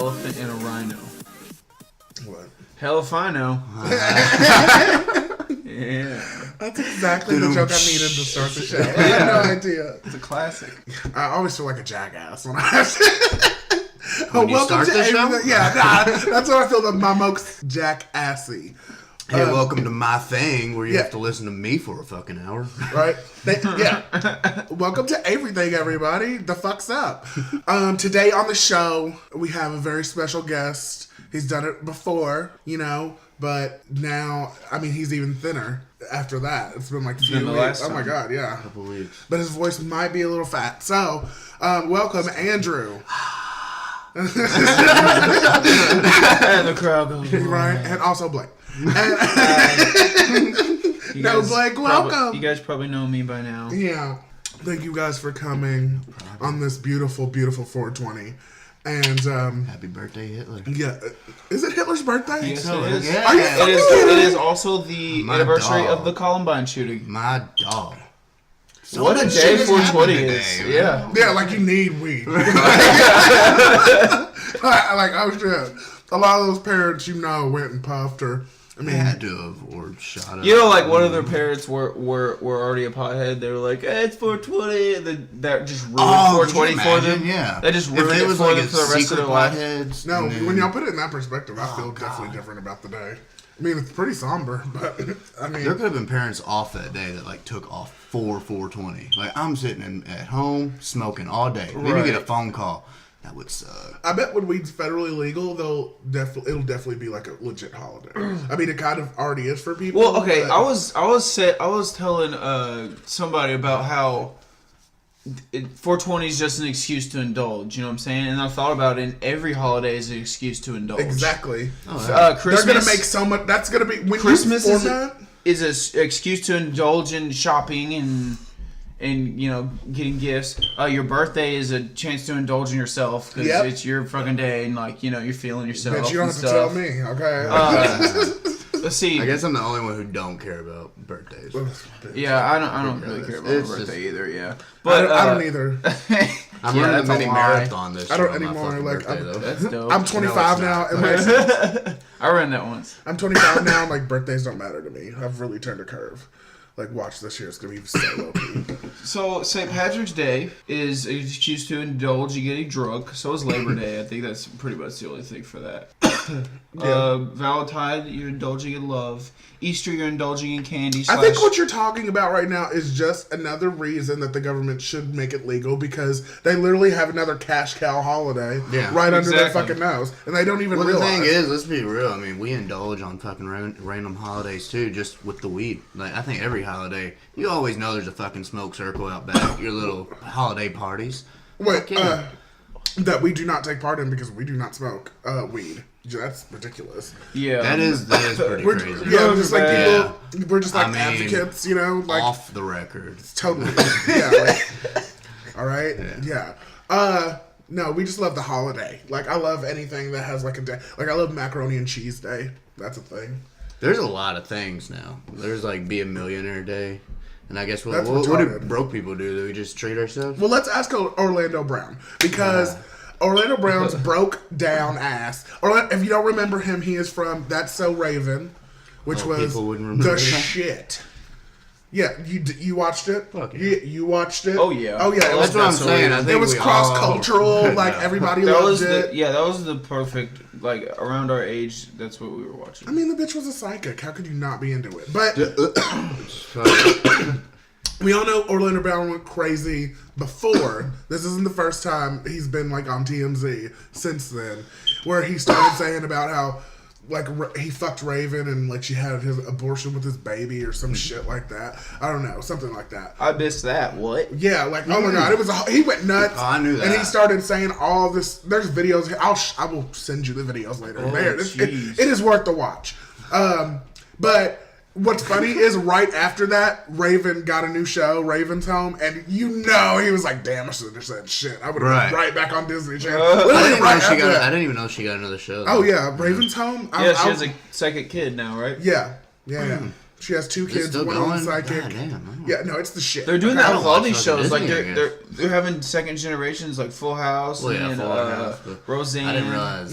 elephant and a rhino. What? Hell if I know. Yeah. That's exactly the joke I needed to start the show. I have no idea. It's a classic. I always feel like a jackass when I have to. When you start the show? Yeah, that's what I feel. That my most jackassy. Hey, welcome to my thing where you have to listen to me for a fucking hour. Right? Welcome to Averything, everybody. The fuck's up? Today on the show, we have a very special guest. He's done it before, but now, he's even thinner after that. It's been like a few weeks. Oh my God, yeah. A couple weeks. But his voice might be a little fat. So, welcome, Andrew. And the crowd goes. Right? And also Blake. Blake, welcome. You guys probably know me by now. Yeah. Thank you guys for coming on this beautiful, beautiful 420. And happy birthday, Hitler. Yeah. Is it Hitler's birthday? Yes, it is. Yeah. Are you It is also the My anniversary dog. of the Columbine shooting. My dog. What a day 420 is. Yeah. Yeah, like you need weed. like, oh shit. A lot of those parents, went and puffed or... Had to have or shot up. Like one of their parents were already a pothead. They were like, hey, it's 420. And then that just ruined 420 for them. Yeah. That just ruined it for them for the rest of their life. No, when y'all put it in that perspective, I feel definitely different about the day. It's pretty somber, but there could have been parents off that day that took off for 420. I'm sitting at home smoking all day. Then you get a phone call. That would suck. I bet when weed's federally legal, it'll definitely be like a legit holiday. It kind of already is for people. Well, okay, I was telling somebody about how 420 is just an excuse to indulge. You know what I'm saying? And I thought about it. And every holiday is an excuse to indulge. Exactly. Christmas, they're gonna make so much. That's gonna be when Christmas you is an excuse to indulge in shopping and getting gifts. Your birthday is a chance to indulge in yourself because it's your fucking day and you're feeling yourself. Bitch, you don't have to tell me, okay? Let's see. I guess I'm the only one who don't care about birthdays. Yeah, I don't really care about my birthday either. Yeah, but I don't either. I'm running a mini marathon this year. I don't on my anymore. fucking birthday, though. That's dope. I'm 25 now. And I ran that once. I'm 25 now. And birthdays don't matter to me. I've really turned a curve. Watch this year. It's gonna be so low key. So St. Patrick's Day is an excuse to indulge in getting drunk. So is Labor Day. I think that's pretty much the only thing for that. Valentine, you're indulging in love. Easter, you're indulging in candy. I think what you're talking about right now is just another reason that the government should make it legal because they literally have another cash cow holiday right under their fucking nose, and they don't even realize. The thing is, let's be real. We indulge on fucking random holidays too, just with the weed. I think every holiday, you always know there's a fucking smoke circle out back. Your little holiday parties. Wait, that we do not take part in because we do not smoke weed. That's ridiculous. Yeah, that is pretty crazy. Yeah, just we're just advocates, off the record. Totally. All right. Yeah. No, we just love the holiday. I love anything that has a day. I love macaroni and cheese day. That's a thing. There's a lot of things now. There's be a millionaire day. And I guess what do broke people do? Do we just treat ourselves? Well, let's ask Orlando Brown because Orlando Brown's broke down ass. If you don't remember him, he is from That's So Raven, which was the shit. Yeah, you watched it? Fuck yeah. You watched it? Oh yeah. That's what I'm saying. I think it was cross-cultural. Everybody loved it. That was the perfect, around our age, that's what we were watching. The bitch was a psychic. How could you not be into it? But we all know Orlando Brown went crazy before. This isn't the first time he's been on TMZ since then, where he started saying about how he fucked Raven and she had his abortion with his baby or some shit like that. I don't know, something like that. I missed that. What? Yeah, oh my god, he went nuts. Oh, I knew that. And he started saying all this. There's videos. I will send you the videos later. It is worth the watch. But what's funny is right after that, Raven got a new show, Raven's Home, and he was like, damn, I should have said shit. I would have been right back on Disney Channel. I didn't even know she got another show. Oh, yeah, Raven's Home. She has a second kid now, right? Yeah. She has 2 kids, still one going? on sidekick. God damn, Yeah, no, it's the shit. They're doing that with all these shows. Disney, Like they're having second generations, like Full House and Full House, Roseanne. I didn't realize.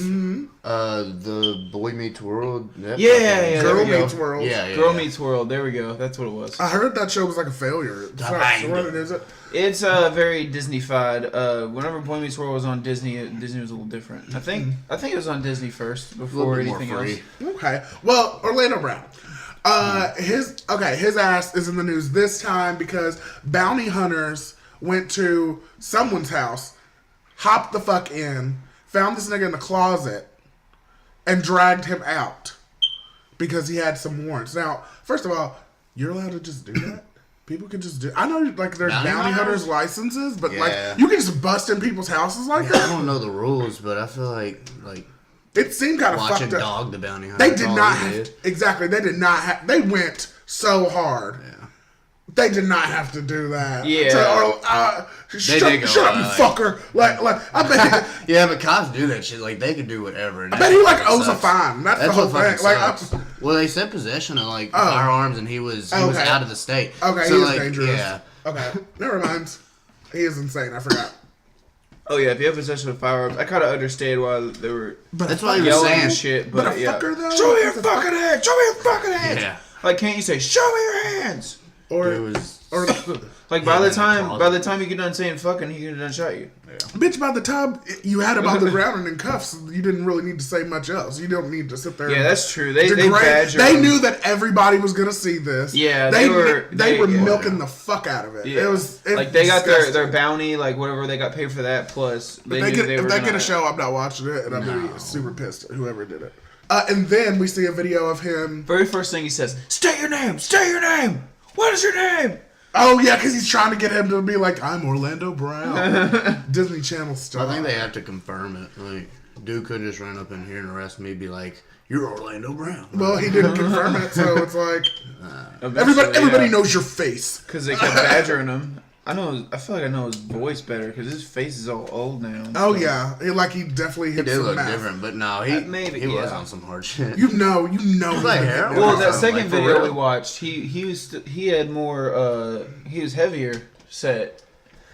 The Boy Meets World. Yeah, Girl Meets World. Yeah, Girl Meets World. There we go. That's what it was. I heard that show was like a failure. It's not what is it? It's very Disney-fied. Whenever Boy Meets World was on Disney, Disney was a little different. I think it was on Disney first before anything else. Okay. Well, Orlando Brown. His ass is in the news this time because bounty hunters went to someone's house, hopped the fuck in, found this nigga in the closet, and dragged him out because he had some warrants. Now, first of all, you're allowed to just do that. People can just do. I know, like, there's bounty hunters licenses, but like, you can just bust in people's houses like that. I don't know the rules, but I feel like it seemed kind of fucked up. watching Dog the Bounty Hunter. They did not have exactly. They did not have. They went so hard. Yeah. They did not have to do that. Yeah. Shut up, you fucker. Like I bet. Yeah, but cops do that shit. Like, they could do whatever. I bet he like owes a fine. That's the whole thing. Like, well, they said possession of like firearms, and he was out of the state. Okay, so, he is like, dangerous. Yeah. Okay, never mind. He is insane. I forgot. Oh yeah, if you have possession of firearms, I kind of understand why they were. That's why he was yelling saying and shit. But a yeah. fucker though. Show me your fucking hands. Show me your fucking hands. Yeah. Like, can't you say, show me your hands? Or Like, by the time you get done saying fucking, he could have done shot you. Yeah. bitch, by the time you had him on the ground and in cuffs, you didn't really need to say much else. You don't need to sit there. Yeah, that's true. They knew that everybody was gonna see this. Yeah, they were milking the fuck out of it. Yeah. It was like they got their bounty, like whatever they got paid for that. Plus, if they get a show, I'm not watching it, and I'm gonna be super pissed at whoever did it. And then we see a video of him. Very first thing he says, "State your name. State your name. What is your name?" Oh yeah, because he's trying to get him to be like, "I'm Orlando Brown." Disney Channel stuff. I think they have to confirm it. Like, dude could just run up in here and arrest me, be like, "You're Orlando Brown." Well, he didn't confirm it, so it's like everybody knows your face because they kept badgering him. I feel like I know his voice better because his face is all old now. Oh yeah, he definitely hit He did some look math. different, but no, he was on some hard shit. You know. Like hair. Well, that second like, video real. we watched, he had more. He was heavier set.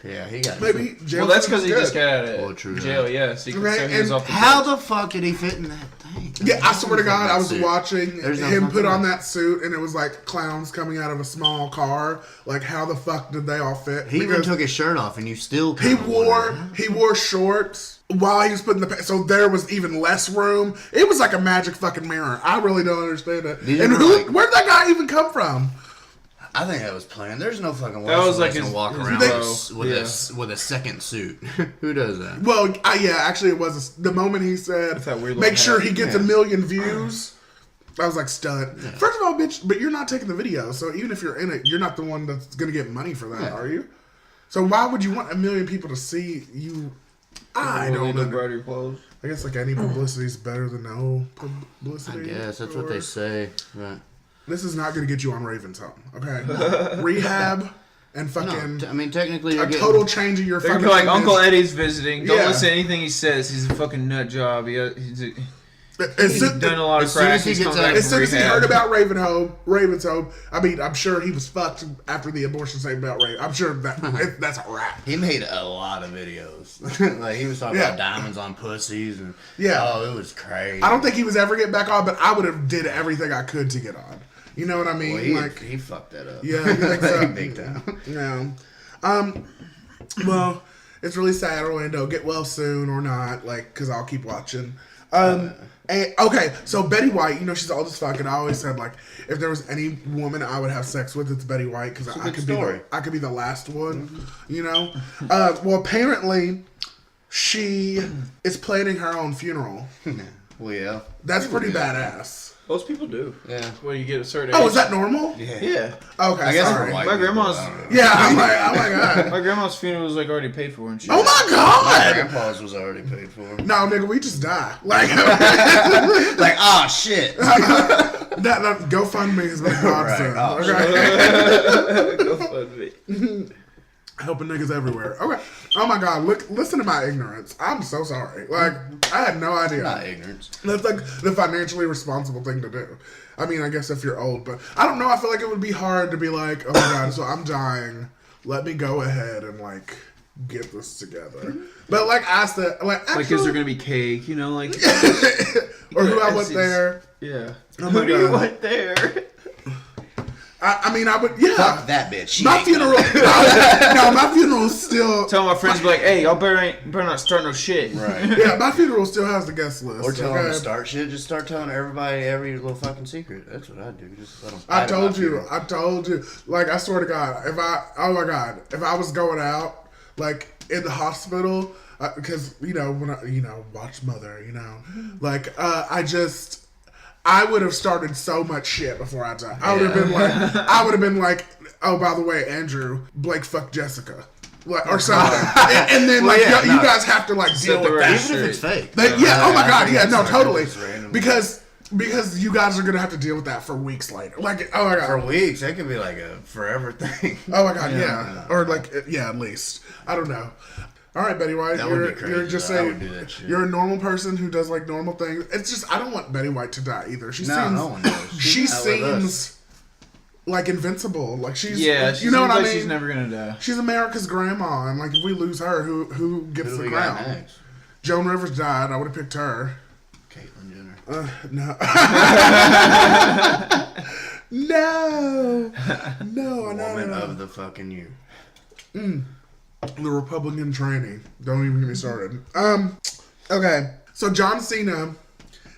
Yeah, he got Maybe jail. Well, that's because he good. just got out of true, jail. Yeah, so you can Right, say he was and off the How couch. the fuck did he fit in that thing? Yeah, I swear to God, I was Suit. watching There's no him fucking put on way. that suit, and it was like clowns coming out of a small car. Like, how the fuck did they all fit? He even Because took his shirt off, and you still he kinda wonder. wore shorts while he was putting so there was even less room. It was like a magic fucking mirror. I really don't understand it. Did you And ever, where'd that guy even come from? I think that was planned. There's no fucking way That was like someone's his- gonna walk his around bro. with a second suit. Who does that? Well, actually, it was the moment he said, that weird "Make little sure hat. he gets 1 million views." I was like, "Stud." Yeah. First of all, bitch, but you're not taking the video, so even if you're in it, you're not the one that's gonna get money for that, are you? So why would you want 1 million people to see you? I don't know. Brighter clothes. I guess like any publicity is better than no publicity. I guess that's what they say. But This is not gonna get you on Raven's home, okay? Rehab and fucking I mean, technically, you're a getting, total change of your They're fucking. gonna be like, image. Uncle Eddie's visiting. Don't Yeah. listen to anything he says. He's a fucking nut job. As He's soon done a lot of as soon crack. as he He's gets coming out- back as from soon as he rehab. heard about Raven's home, I mean, I'm sure he was fucked after the abortion statement about Raven. I'm sure that's a wrap. he made a lot of videos. Like, he was talking about diamonds on pussies, and it was crazy. I don't think he was ever getting back on, but I would have did everything I could to get on. You know what I mean? Well, he fucked that up. Yeah, you think so? Big time. Yeah. Well, it's really sad, Orlando. Get well soon or not, like, because I'll keep watching. And, okay, so Betty White, she's old as fuck, and I always said, like, if there was any woman I would have sex with, it's Betty White, because I could be the last one, Well, apparently, she is planning her own funeral. Well, yeah. That's pretty badass. Most people do. Yeah. When you get a certain age. Oh, is that normal? Yeah. Okay, I guess sorry. for white My people, grandma's- I don't know. Yeah, I'm like, oh my god. My grandma's funeral was like already paid for and shit. Oh my My god! grandpa's was already paid for. No, nigga, we just die. Like, Like, oh shit. that GoFundMe has been a godsend. Right. Okay? Go fund me. Helping niggas everywhere. Okay. Oh my god, listen to my ignorance. I'm so sorry. Like, I had no idea. Not ignorance. That's like the financially responsible thing to do. I mean, I guess if you're old, but I don't know. I feel like it would be hard to be like, oh my god, so I'm dying. Let me go ahead and like get this together. But like, ask that, like, actually, like, is there gonna be cake? You know, like, or who I went there? Yeah. Oh Who my do you God. want there? I mean, I would, yeah. Fuck that bitch. She My ain't funeral, no, my funeral still. Tell my friends, be like, hey, y'all better not start no shit. Right. Yeah, my funeral still has the guest list. Or tell them okay? to start shit. Just start telling everybody every little fucking secret. That's what I do. Just let them. I told you. Like, I swear to God, if I was going out, like, in the hospital, because, when I, watch Mother, like, I would have started so much shit before I died. I would have been like, oh, by the way, Andrew, Blake fucked Jessica. Like, or something. and then, like, you guys have to, like, deal with that. Even if it's fake. Oh my God, yeah, no, totally. Because you guys are going to have to deal with that for weeks later. Like, oh my God. For weeks. That could be like a forever thing. Oh my God, yeah. Or, like, yeah, at least. I don't know. All right, Betty White, you're just saying you're a normal person who does like normal things. It's just I don't want Betty White to die either. No one does. She seems like invincible. Like she's you know what I mean. She's never gonna die. She's America's grandma, and like if we lose her, who gets the crown? Joan Rivers died. I would have picked her. Caitlyn Jenner. No. Woman of the fucking year. The Republican training. Don't even get me started. Okay. So John Cena,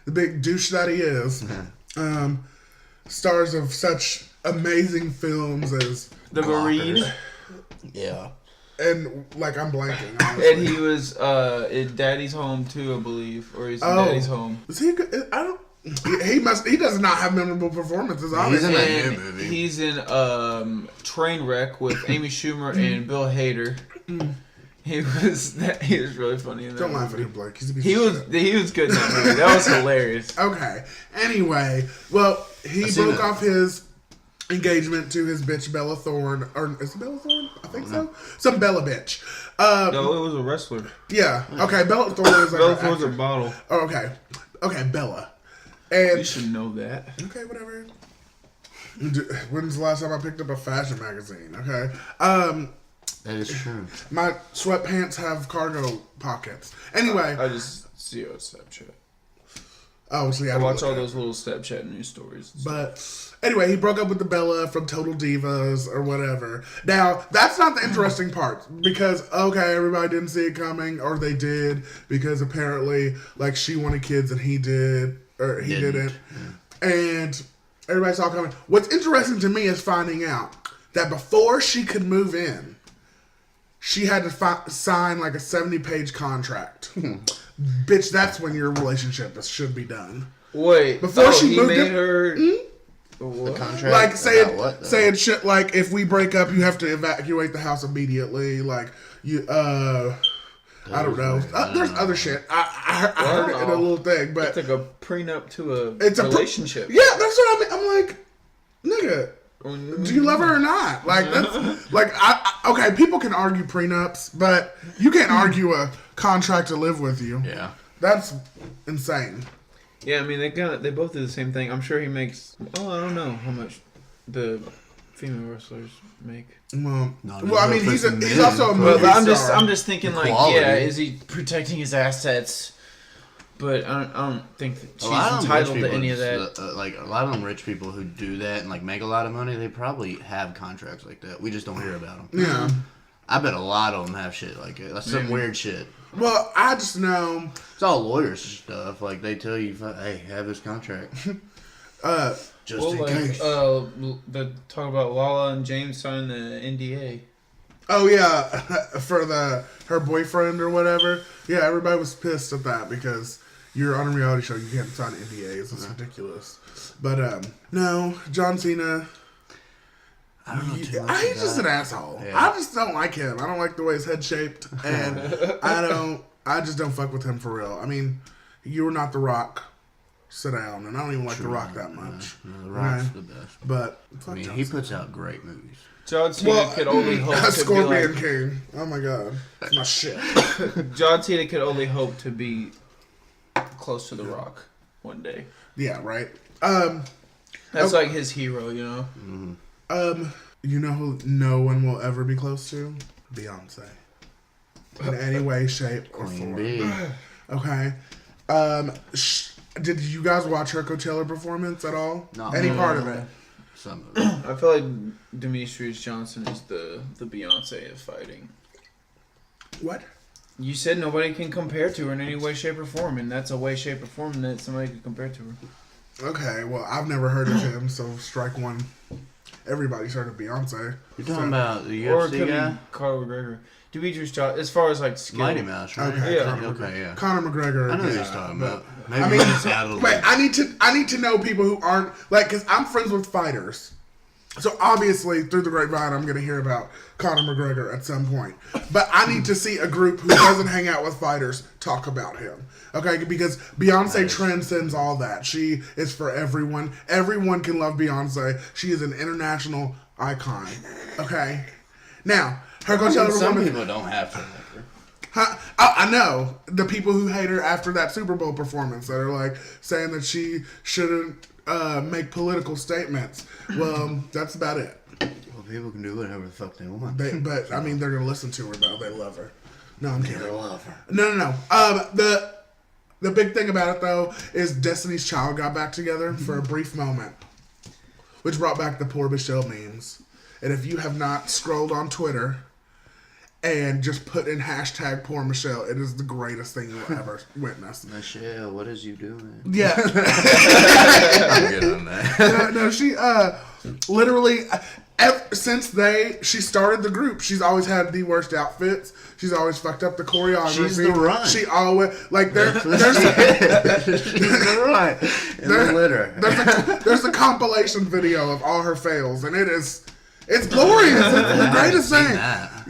the big douche that he is, stars of such amazing films as The Marine. Yeah. And like I'm blanking. Honestly. And he was in Daddy's Home too, I believe, or he's in Daddy's Home. Is he good? I don't. He does not have memorable performances. Obviously, he's in that new movie. He's in Trainwreck with Amy Schumer and Bill Hader. He was really funny in that. Don't laugh at him, Blake. He's a piece he of was shit. he was good in that movie. That was hilarious. Okay. Anyway, well, he broke off his engagement to his bitch Bella Thorne, or is it Bella Thorne? I think so. Some Bella bitch. No, it was a wrestler. Yeah. Okay. Bella Thorne is like Bella Thorne's a bottle. Oh, okay. Okay, Bella. And You should know that. okay, whatever. When's the last time I picked up a fashion magazine? Okay. That is true. My sweatpants have cargo pockets. Anyway. I just see you on Snapchat. Oh, so yeah. I watch all those little Snapchat news stories. But anyway, he broke up with the Bella from Total Divas or whatever. Now, that's not the interesting part because, okay, everybody didn't see it coming, or they did because apparently, like, she wanted kids and he did, or he didn't. And everybody saw it coming. What's interesting to me is finding out that before she could move in, she had to sign like a 70-page contract. Bitch, that's when your relationship should be done. Wait, before she moved made in, her. The contract, like saying shit like if we break up, you have to evacuate the house immediately. Like you, I don't know. There's other shit. I heard it in a little thing, but it's like a prenup to a relationship. Yeah, that's what I mean. I'm like, nigga. Do you love her or not? Like that's like okay. People can argue prenups, but you can't argue a contract to live with you. Yeah, that's insane. Yeah, I mean they both do the same thing. I'm sure he makes. Oh, I don't know how much the female wrestlers make. Well, I mean he's also a movie star. I'm just thinking like, Quality. yeah, is he protecting his assets? But I don't think that she's entitled to any of that. Like a lot of them rich people who do that and like make a lot of money, they probably have contracts like that. We just don't hear about them. Yeah, I bet a lot of them have shit like it. That's some weird shit. Well, I just know it's all lawyers stuff. Like they tell you, hey, have this contract. Just in case. The talk about Lala and James signing the NDA. Oh yeah, for her boyfriend or whatever. Yeah, everybody was pissed at that because you're on a reality show. You can't sign NDAs. It's ridiculous. But no, John Cena. I don't know too much. He's just an asshole. Yeah. I just don't like him. I don't like the way his head's shaped, and I just don't fuck with him for real. I mean, you were not The Rock. Sit down, and I don't even like The Rock that much. No, The Rock's the best. But I mean, he puts out great movies. John Cena could only hope to Scorpion be like, King. Oh my god, that's my shit. John Cena could only hope to be close to The Rock one day. Yeah, right. That's like his hero, you know? You know who no one will ever be close to? Beyonce. In any way, shape, or Queen form. Bee. Okay. Did you guys watch her Coachella performance at all? No. Any part of it? Some of it. I feel like Demetrius Johnson is the Beyonce of fighting. What? You said nobody can compare to her in any way, shape, or form, and that's a way, shape, or form that somebody could compare to her. Okay, well, I've never heard of him, so strike one. Everybody's heard of Beyonce. You're talking about the Or it UFC could guy? be Carl McGregor. Demetrius Johnson, as far as like skill. Mighty Mouse, right? Okay, Yeah. Okay, Conor McGregor. I know who yeah, he's talking but- about. Maybe I mean, he's out a little wait, bit. I need to know people who aren't like, because I'm friends with fighters. So obviously, through the grapevine, I'm going to hear about Conor McGregor at some point. But I need to see a group who doesn't hang out with fighters talk about him. Okay, because Beyonce transcends all that. She is for everyone. Everyone can love Beyonce. She is an international icon. Okay, now her Coachella Some performance. people don't have to like her. I know the people who hate her after that Super Bowl performance that are like saying that she shouldn't make political statements. Well, that's about it. Well, people can do whatever the fuck they want. But I mean, they're gonna listen to her though. They love her. No, I'm kidding. They love her. No. The big thing about it though is Destiny's Child got back together for a brief moment, which brought back the poor Michelle memes. And if you have not scrolled on Twitter and just put in hashtag poor Michelle, it is the greatest thing you'll ever witness. Michelle, what is you doing? Yeah. I'm good on that. No, she literally since she started the group, she's always had the worst outfits. She's always fucked up the choreography. She's the run. She always like there's She's the run. In the litter. there's a compilation video of all her fails, and it's glorious. It's the greatest thing.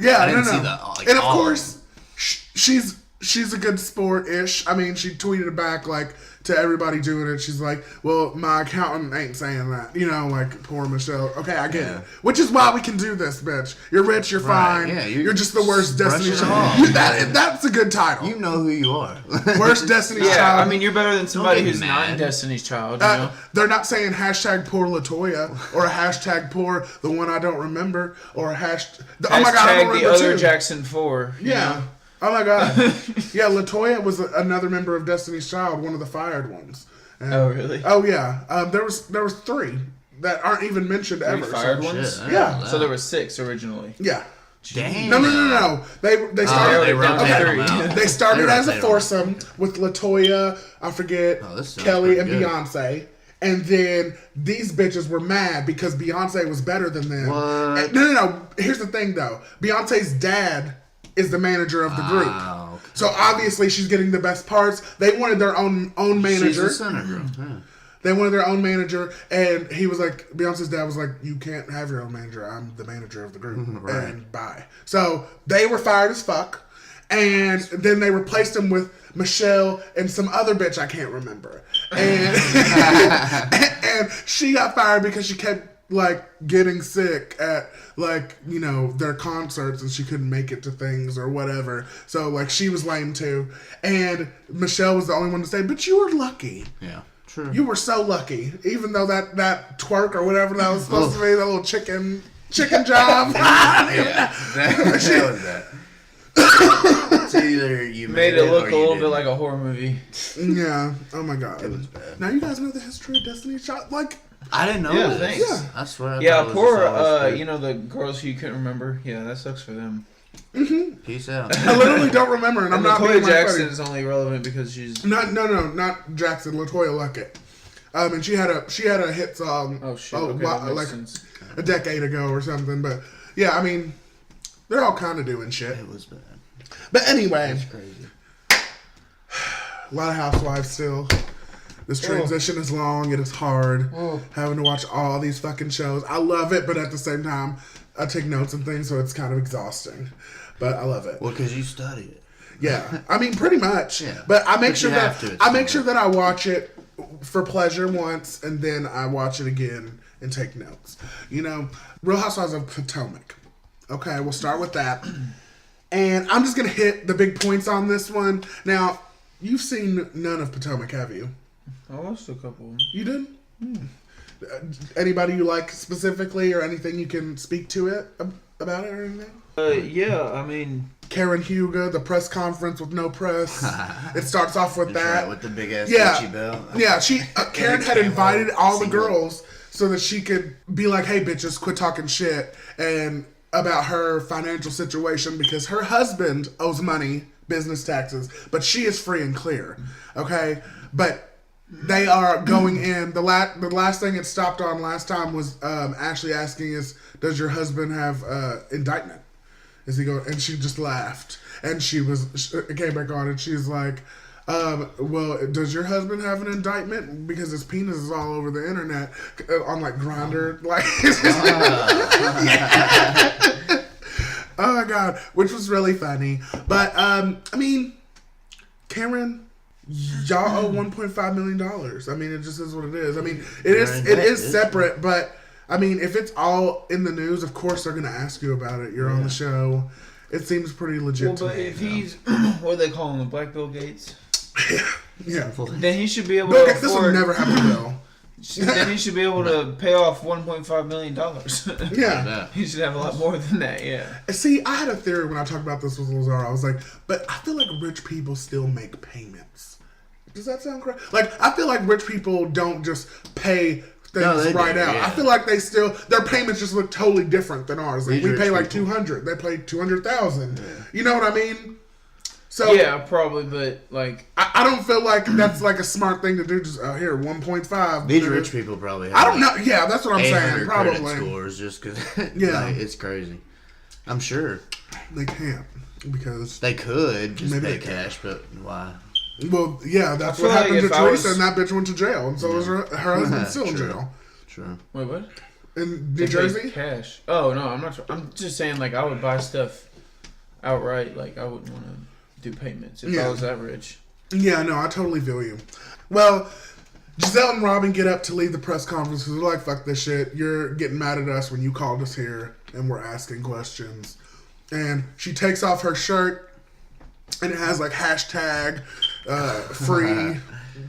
Yeah, I didn't no. see that, like, and of all of course, she's a good sport-ish. I mean, she tweeted back like to everybody doing it. She's like, "Well, my accountant ain't saying that." You know, like poor Michelle. Okay, I get it. Which is why we can do this, bitch. You're rich. You're Right, fine. yeah, you're just the worst brush Destiny it Child. off. That's a good title. You know who you are. Worst Destiny Yeah, Child. I mean, you're better than somebody get who's not mad. Destiny's Child, you know? They're not saying hashtag poor Latoya or a hashtag poor the one I don't remember or a hashtag. Oh my god, I don't Hashtag the remember other too. Jackson 4. you Yeah. know? Oh my god. Yeah, Latoya was another member of Destiny's Child, one of the fired ones. And, Oh, really? Oh yeah. There was 3 that aren't even mentioned ever. fired so- ones? Shit, Yeah. So there were 6 originally. Yeah. Damn. No. They they started. wrote down three. them out. They started They as a rotate 'em. foursome with Latoya, I forget, Oh, this sounds Kelly, and pretty good. Beyonce. And then these bitches were mad because Beyonce was better than them. What? And- no. Here's the thing, though. Beyonce's dad is the manager of the group. Wow, okay. So obviously she's getting the best parts. They wanted their own She's manager. the center girl. Yeah. They wanted their own manager, and he was like, Beyonce's dad was like, "You can't have your own manager. I'm the manager of the group." Right. And bye. So they were fired as fuck, and then they replaced him with Michelle and some other bitch I can't remember, and and she got fired because she kept like getting sick at like their concerts and she couldn't make it to things or whatever. So like she was lame too, and Michelle was the only one to say, "But you were lucky." Yeah. True. You were so lucky, even though that twerk or whatever that was supposed to be, that little chicken job. Yeah. That was that. It's either you Made it look or a you little bit didn't. like a horror movie. Yeah. Oh my god. It was bad. Now you guys know the history of Destiny's Child. Like, I didn't know Yeah, this. thanks. Yeah. I swear. I Yeah, thought it was poor, just always fake. the girls who you couldn't remember. Yeah, that sucks for them. Peace out. I literally don't remember, and I'm And not Latoya being Jackson funny. is only relevant because she's... No, not Jackson. Latoya Luckett. And she had a hit song. Oh, shit. Okay, that makes like sense. a decade ago or something. But yeah, I mean, they're all kind of doing shit. It was bad. But anyway, It's crazy. a lot of Housewives still. This transition is long. It is hard. Having to watch all these fucking shows. I love it, but at the same time, I take notes and things, so it's kind of exhausting. But I love it. Well, because you study it. Yeah, I mean, pretty much. Yeah. But I make But sure you that have to at I some make sure point. that I watch it for pleasure once, and then I watch it again and take notes. Real Housewives of Potomac. Okay, we'll start with that. And I'm just gonna hit the big points on this one. Now, you've seen none of Potomac, have you? I watched a couple. You did? Anybody you like specifically, or anything you can speak to it about it or anything? Yeah, I mean, Karen Hugo, the press conference with no press. It starts off with that. Right, with the big ass Gucci belt. Yeah, Karen had invited all the girls so that she could be like, hey, bitches, quit talking shit and about her financial situation because her husband owes money, business taxes, but she is free and clear. Okay? But they are going in. The last thing it stopped on last time was Ashley asking does your husband have indictment? Is he going? And she just laughed, and she came back on, and she's like, "Well, does your husband have an indictment? Because his penis is all over the internet on like Grindr, like." Oh my god, which was really funny. But I mean, Karen, y'all owe $1.5 million. I mean, it just is what it is. I mean, it is separate, but. I mean, if it's all in the news, of course they're going to ask you about it. You're on the show. It seems pretty legit to me. But if he's, what do they call him, the Black Bill Gates? Yeah. Then he should be able to afford... This would never happen, though. Then he should be able to pay off $1.5 million. Yeah. He should have a lot more than that, yeah. See, I had a theory when I talked about this with Lazar. I was like, but I feel like rich people still make payments. Does that sound correct? Like, I feel like rich people don't just pay... things right out. Yeah. I feel like their payments just look totally different than ours. Like we pay like $200. They pay $200,000. Yeah. You know what I mean? So yeah, probably, but like I don't feel like that's like a smart thing to do. Just here, 1.5. These rich people probably. I don't know. Yeah, that's what I'm saying. Probably scores just because. Yeah, like, it's crazy. I'm sure they can't because they could just pay cash, but why? Well, yeah, that's what happened to Teresa, and that bitch went to jail, and so was her husband still in jail. True. Wait, what? In New Jersey? Cash. Oh no, I'm not. I'm just saying, like, I would buy stuff outright. Like, I wouldn't want to do payments if I was that rich. Yeah, no, I totally feel you. Well, Giselle and Robin get up to leave the press conference because they're like, "Fuck this shit! You're getting mad at us when you called us here, and we're asking questions." And she takes off her shirt, and it has like hashtag. Free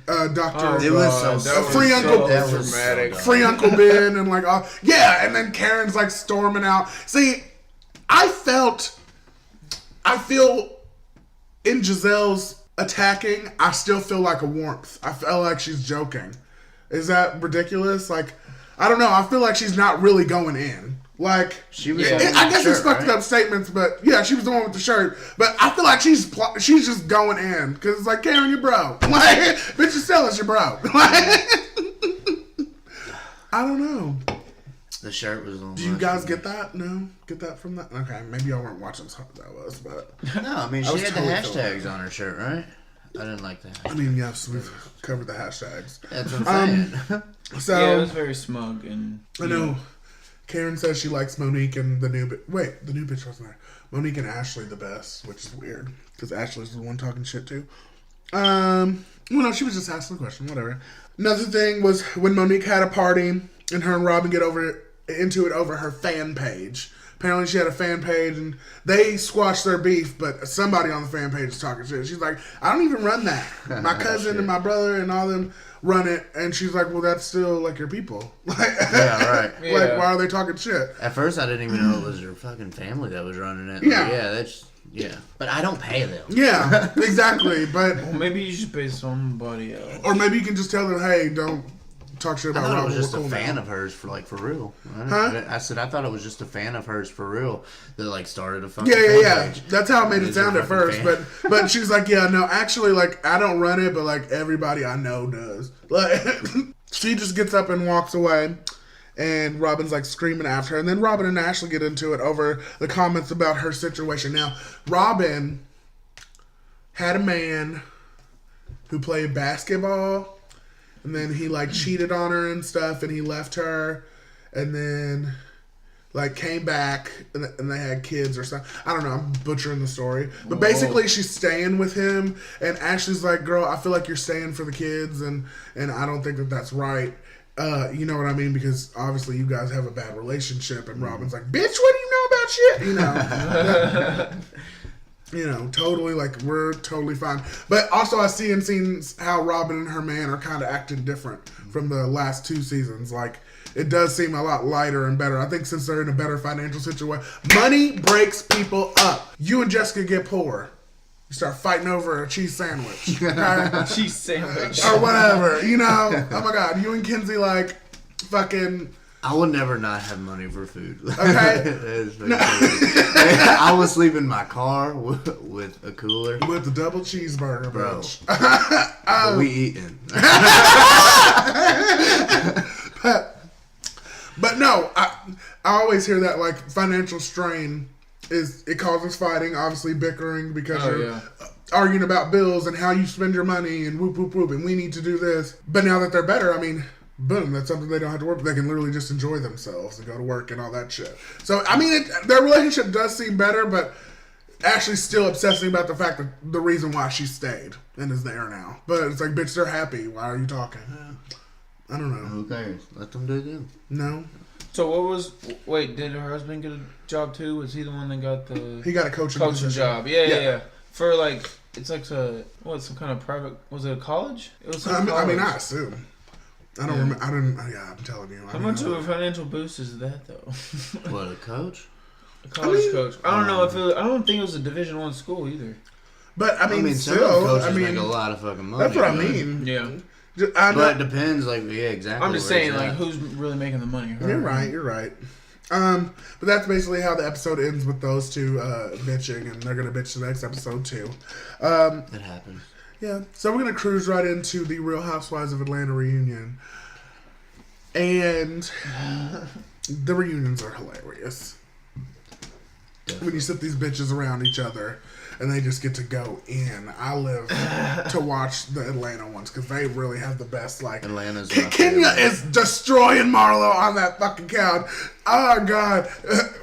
Dr. It was so free Uncle dramatic. Free Uncle Ben and like yeah, and then Karen's like storming out. See, I feel in Giselle's attacking, I still feel like a warmth. I feel like she's joking. Is that ridiculous? Like, I don't know. I feel like she's not really going in. Like, she was. I guess it's fucked up statements, but yeah, she was the one with the shirt. But I feel like she's just going in because it's like, Karen, you're broke. Like, bitch, just tell us you're broke. Like, I don't know. The shirt was on. Do you guys get that? No, get that from that? Okay, maybe y'all weren't watching as hard as I was, but no, I mean she had totally the hashtags on her shirt, right? I didn't like that. I mean, yes, we've covered the hashtags. That's what I'm saying. So yeah, it was very smug and. I know. Karen says she likes Monique and the new bitch wasn't there. Monique and Ashley the best, which is weird because Ashley's the one talking shit too. Well, no, she was just asking the question. Whatever. Another thing was when Monique had a party and her and Robin get into it over her fan page. Apparently she had a fan page and they squashed their beef, but somebody on the fan page is talking shit. She's like, I don't even run that. My cousin and my brother and all them run it. And she's like, well, that's still like your people. Yeah, right. Like, why are they talking shit? At first I didn't even know it was your fucking family that was running it. Yeah. Like, yeah, but I don't pay them. Yeah, exactly. But well, maybe you should pay somebody else. Or maybe you can just tell them, hey, don't talk shit about Robin. I thought it was just a fan of hers for real. Huh? I said I thought it was just a fan of hers for real that like started a fucking yeah. page. That's how it made it sound at first, but she was like, yeah, no, actually, like I don't run it, but like everybody I know does. Like she just gets up and walks away, and Robin's like screaming after her, and then Robin and Ashley get into it over the comments about her situation. Now, Robin had a man who played basketball. And then he, like, cheated on her and stuff, and he left her, and then, like, came back, and they had kids or something. I don't know, I'm butchering the story. But basically, she's staying with him, and Ashley's like, girl, I feel like you're staying for the kids, and I don't think that that's right. You know what I mean? Because, obviously, you guys have a bad relationship, and Robin's like, bitch, what do you know about shit? You know? You know, totally, like, we're totally fine. But also, I see in scenes how Robin and her man are kind of acting different from the last 2 seasons. Like, it does seem a lot lighter and better. I think since they're in a better financial situation. Money breaks people up. You and Jessica get poor. You start fighting over a cheese sandwich. Okay? Cheese sandwich. Or whatever, you know? Oh my God. You and Kinsey, like, fucking... I will never not have money for food. Okay. I will sleep in my car with a cooler. With the double cheeseburger, Bro. bitch. We eating. But no, I always hear that, like, financial strain it causes fighting, obviously bickering because you're arguing about bills and how you spend your money and whoop, whoop, whoop, and we need to do this. But now that they're better, I mean, boom, that's something they don't have to work with. They can literally just enjoy themselves and go to work and all that shit. So, I mean, their relationship does seem better, but actually still obsessing about the fact that the reason why she stayed and is there now. But it's like, bitch, they're happy. Why are you talking? I don't know. Who cares? Let them do them. No. So did her husband get a job too? Was he the one that got the... He got a coaching job. Yeah. For like, it's like some kind of private, was it a college? It was some college. I mean, I assume. I don't remember. I'm telling you. How much of a financial boost is that though? What, a coach? A college coach. I don't know I don't think it was a Division I school either. But I mean some still, coaches make a lot of fucking money. That's what I mean. Yeah. But it depends, like, exactly. I'm just saying, like, who's really making the money? You're right. But that's basically how the episode ends with those two bitching, and they're gonna bitch the next episode too. It happens. Yeah. So we're gonna cruise right into the Real Housewives of Atlanta reunion, and the reunions are hilarious. Definitely. When you sit these bitches around each other. And they just get to go in. I live to watch the Atlanta ones because they really have the best. Like, Atlanta's Kenya is destroying Marlo on that fucking couch. Oh God,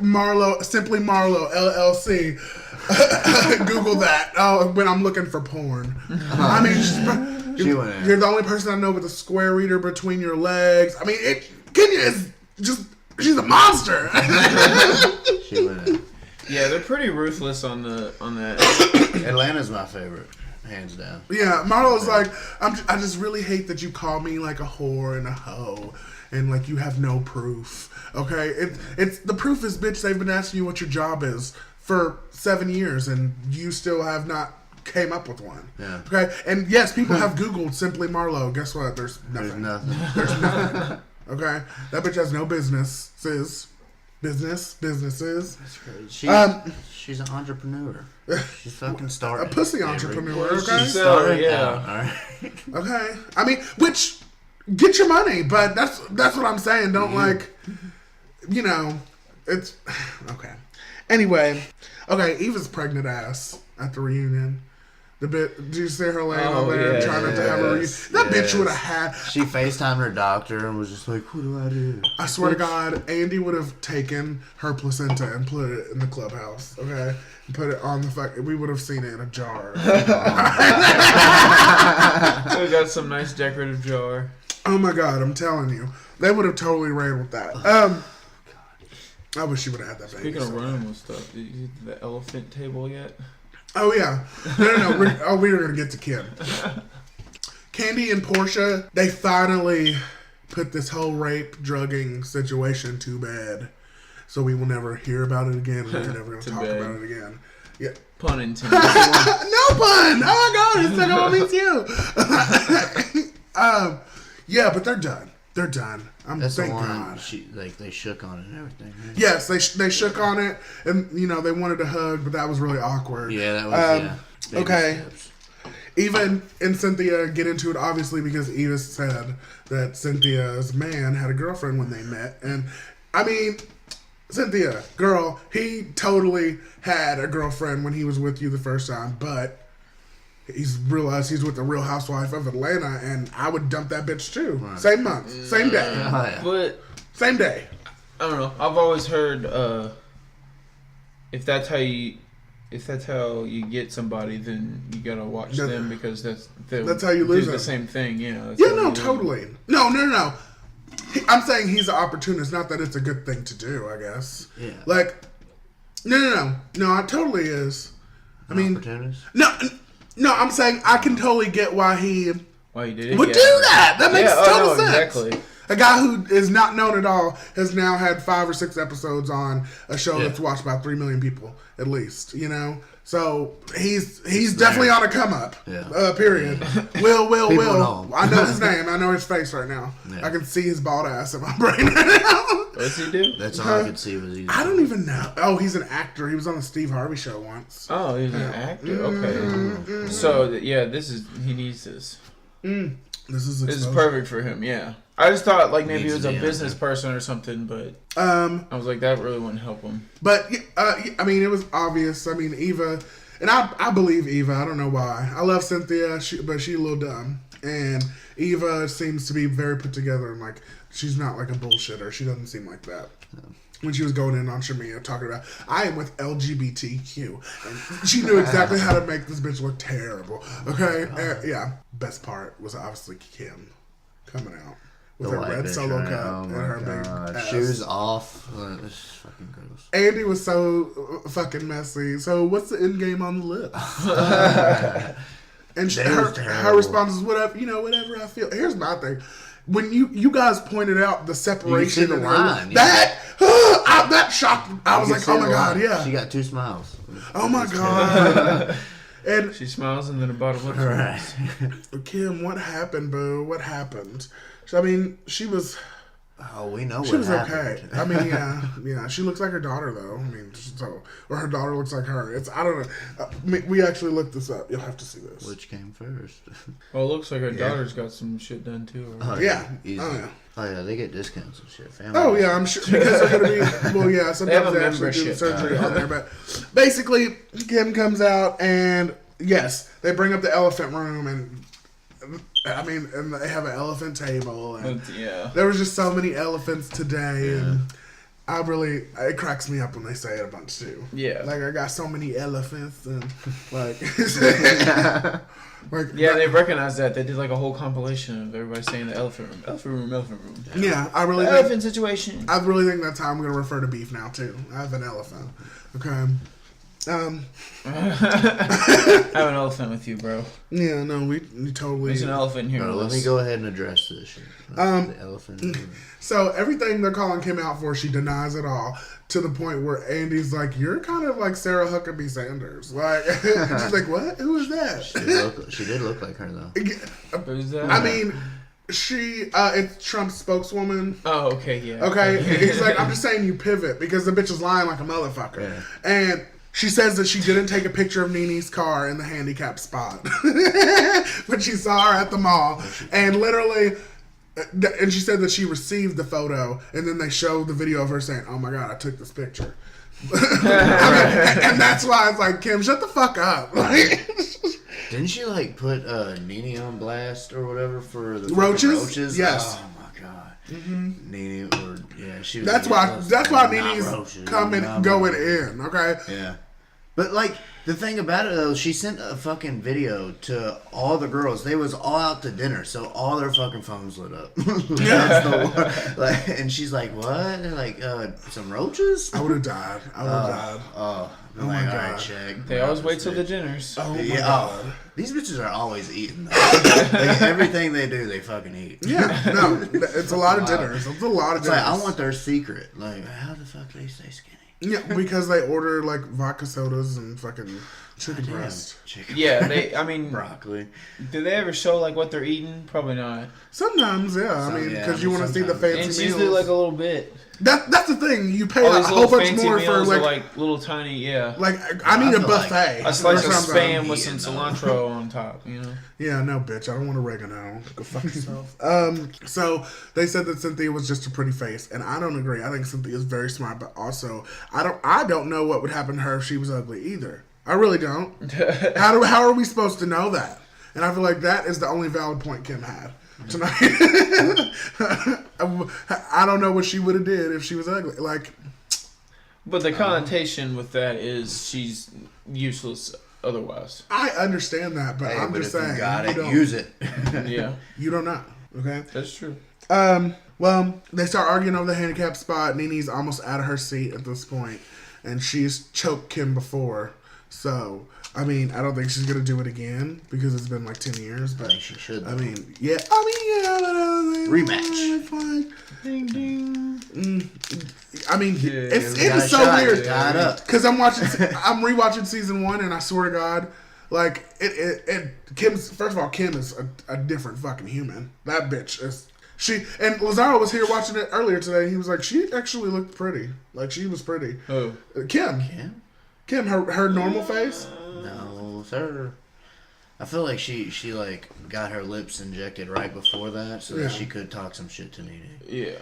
Marlo, simply Marlo LLC. Google that. Oh, when I'm looking for porn. I mean, you're the only person I know with a square reader between your legs. I mean, Kenya is just—she's a monster. She went in. Yeah, they're pretty ruthless on that. Atlanta's my favorite, hands down. Yeah, Marlo's like, I just really hate that you call me like a whore and a hoe, and like you have no proof. Okay, it's the proof is, bitch. They've been asking you what your job is for 7 years, and you still have not came up with one. Yeah. Okay, and yes, people have Googled simply Marlo. Guess what? There's nothing. There's nothing. Okay, that bitch has no businesses. Businesses. That's crazy. She's an entrepreneur. She's fucking starting. A pussy entrepreneur, okay? Alright. Okay. I mean, which, get your money, but that's what I'm saying. Don't it's, okay. Anyway, okay, Eva's pregnant ass at the reunion. Did you see her laying over there trying not to have a reunion? That bitch would have had... She FaceTimed her doctor and was just like, what do I do? I swear to God, Andy would have taken her placenta and put it in the clubhouse, okay? And put it on we would have seen it in a jar. So we got some nice decorative jar. Oh my God, I'm telling you. They would have totally ran with that. I wish she would have had that baby. Speaking of running with stuff, did you get the elephant table yet? Oh, yeah. No. We were going to get to Kim. Candy and Portia, they finally put this whole rape, drugging situation to bed. So we will never hear about it again. We're never going to talk about it again. Yeah. Pun intended. No pun! Oh, my God. It's like, oh, me too. Yeah, but they're done. They're done. That's thank the one God. They shook on it and everything. Right? Yes, they shook on it, and they wanted to hug, but that was really awkward. Yeah, that was okay. Steps. Eva and Cynthia get into it obviously because Eva said that Cynthia's man had a girlfriend when they met, and I mean, Cynthia, girl, he totally had a girlfriend when he was with you the first time, but he's realized he's with the Real Housewife of Atlanta, and I would dump that bitch too. Right. Same month, same day. But same day. I don't know. I've always heard if that's how you get somebody, then you gotta watch them because that's how you lose do them. The same thing. Yeah. No, totally. No. I'm saying he's an opportunist. Not that it's a good thing to do. I guess. Yeah. Like, no. It totally is. I mean, opportunist? No, I'm saying I can totally get why he did it? would do that. That makes total sense. Exactly. A guy who is not known at all has now had 5 or 6 episodes on a show that's watched by 3 million people at least. You know, so he's definitely on a come up. Yeah. Period. Will. Know. I know his name. I know his face right now. Yeah. I can see his bald ass in my brain right now. What's he do? That's all I could see was I don't even know. Oh, he's an actor. He was on the Steve Harvey show once. Oh, he's an actor. Okay. So he needs this. This is perfect for him. Yeah. I just thought like maybe he was a business person or something, but I was like that really wouldn't help him. But I mean, it was obvious. I mean, Eva, and I believe Eva. I don't know why. I love Cynthia, but she's a little dumb, and Eva seems to be very put together and like she's not like a bullshitter. She doesn't seem like that. When she was going in on Shamia talking about, I am with LGBTQ. And she knew exactly how to make this bitch look terrible. Okay? Yeah. Best part was obviously Kim coming out with her red solo cup and her big ass. Shoes off. This is fucking gross. Andy was so fucking messy. So what's the end game on the lips? And her response is whatever I feel. Here's my thing. When you guys pointed out the separation in in the her, line, that shocked me. I was like, oh my god, yeah. She got 2 smiles. Oh my god. And she smiles and then the bottom lip. Right. Kim, what happened, boo? What happened? I mean, she was. Oh, we know. She was okay. I mean, yeah. She looks like her daughter, though. I mean, or her daughter looks like her. I don't know. We actually looked this up. You'll have to see this. Which came first? Well, it looks like her daughter's got some shit done too. Oh yeah. Easy. Oh yeah, they get discounts and shit. Family I'm sure because they're gonna be. Well, yeah. Sometimes they actually do the surgery on there, but basically, Kim comes out and yes, they bring up the elephant room and. I mean, and they have an elephant table, and there was just so many elephants today, and it cracks me up when they say it a bunch too. Yeah, like I got so many elephants, and like, they recognized that they did like a whole compilation of everybody saying the elephant room. Yeah, I really elephant situation. I really think that's how I'm gonna refer to beef now too. I have an elephant. Okay. I have an elephant with you, bro. Yeah, no, we totally. There's an elephant here. Let me go ahead and address this shit. The elephant. So everything they're calling Kim out for, she denies it all to the point where Andy's like, "You're kind of like Sarah Huckabee Sanders." Like, she's like, "What? Who is that?" She did look like her though. Who's that? I mean. It's Trump's spokeswoman. Oh, okay, yeah. Okay, he's like, I'm just saying you pivot because the bitch is lying like a motherfucker. Yeah. And she says that she didn't take a picture of Nene's car in the handicap spot. But she saw her at the mall. And literally, and she said that she received the photo. And then they showed the video of her saying, oh my God, I took this picture. And that's why it's like, Kim, shut the fuck up. Didn't she like put Nene on blast or whatever for the roaches? Yes. Oh my god. Mm-hmm. Nene, she was. That's why Nene's going in. Okay. Yeah. But like the thing about it though, she sent a fucking video to all the girls. They was all out to dinner, so all their fucking phones lit up. That's and she's like, "What?" And like, some roaches? I would have died. Oh my god! All right, check. They always wait till the dinners. Oh my god! These bitches are always eating. Like, everything they do, they fucking eat. Yeah, no, it's a lot of dinners. It's a lot of dinners. Like, I want their secret. Like, how the fuck do they stay skinny? Yeah, because they order like vodka sodas and fucking chicken breast. Yeah, I mean, broccoli. Do they ever show like what they're eating? Probably not. Sometimes, yeah. I mean, because you want to see the fancy meals. It's usually like a little bit. That's the thing. You pay a whole bunch more for like little tiny, Like I need a buffet. Like a slice of Spam with some cilantro on top, you know. Yeah, no, bitch. I don't want oregano. Go fuck yourself. So they said that Cynthia was just a pretty face, and I don't agree. I think Cynthia is very smart, but also I don't know what would happen to her if she was ugly either. I really don't. How are we supposed to know that? And I feel like that is the only valid point Kim had tonight. I don't know what she would have did if she was ugly. Like, but the connotation with that is she's useless otherwise. I understand that, but I'm just saying, you got it, use it. Yeah, you don't know. Okay, that's true. Well, they start arguing over the handicap spot. Nene's almost out of her seat at this point, and she's choked Kim before. So, I mean, I don't think she's going to do it again because it's been like 10 years. But I think she should. I mean, yeah. Rematch. Fine. Ding ding. I mean, Yeah, it was so weird. Tied up. Because I'm rewatching season 1, and I swear to God, like Kim's. First of all, Kim is a different fucking human. That bitch is. And Lazaro was here watching it earlier today. He was like, she actually looked pretty. Like she was pretty. Oh, Kim. Her normal face. No, sir. I feel like she like got her lips injected right before that so that she could talk some shit to Nene. yeah.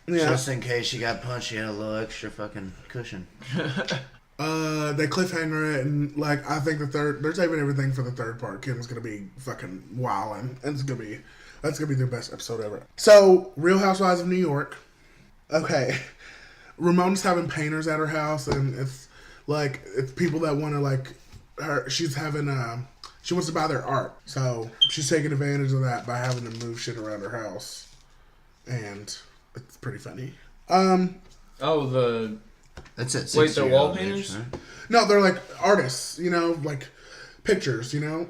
Just in case she got punched, she had a little extra fucking cushion. They cliffhanger it, and like I think they're saving everything for the third part. Kim's gonna be fucking wilding, and that's gonna be their best episode ever. So, Real Housewives of New York. Okay, Ramona's having painters at her house, and it's people that want to like her. She's having she wants to buy their art, so she's taking advantage of that by having to move shit around her house, and it's pretty funny. That's it. Wait, they're wall painters? Right? No, they're like artists, like pictures, Oh,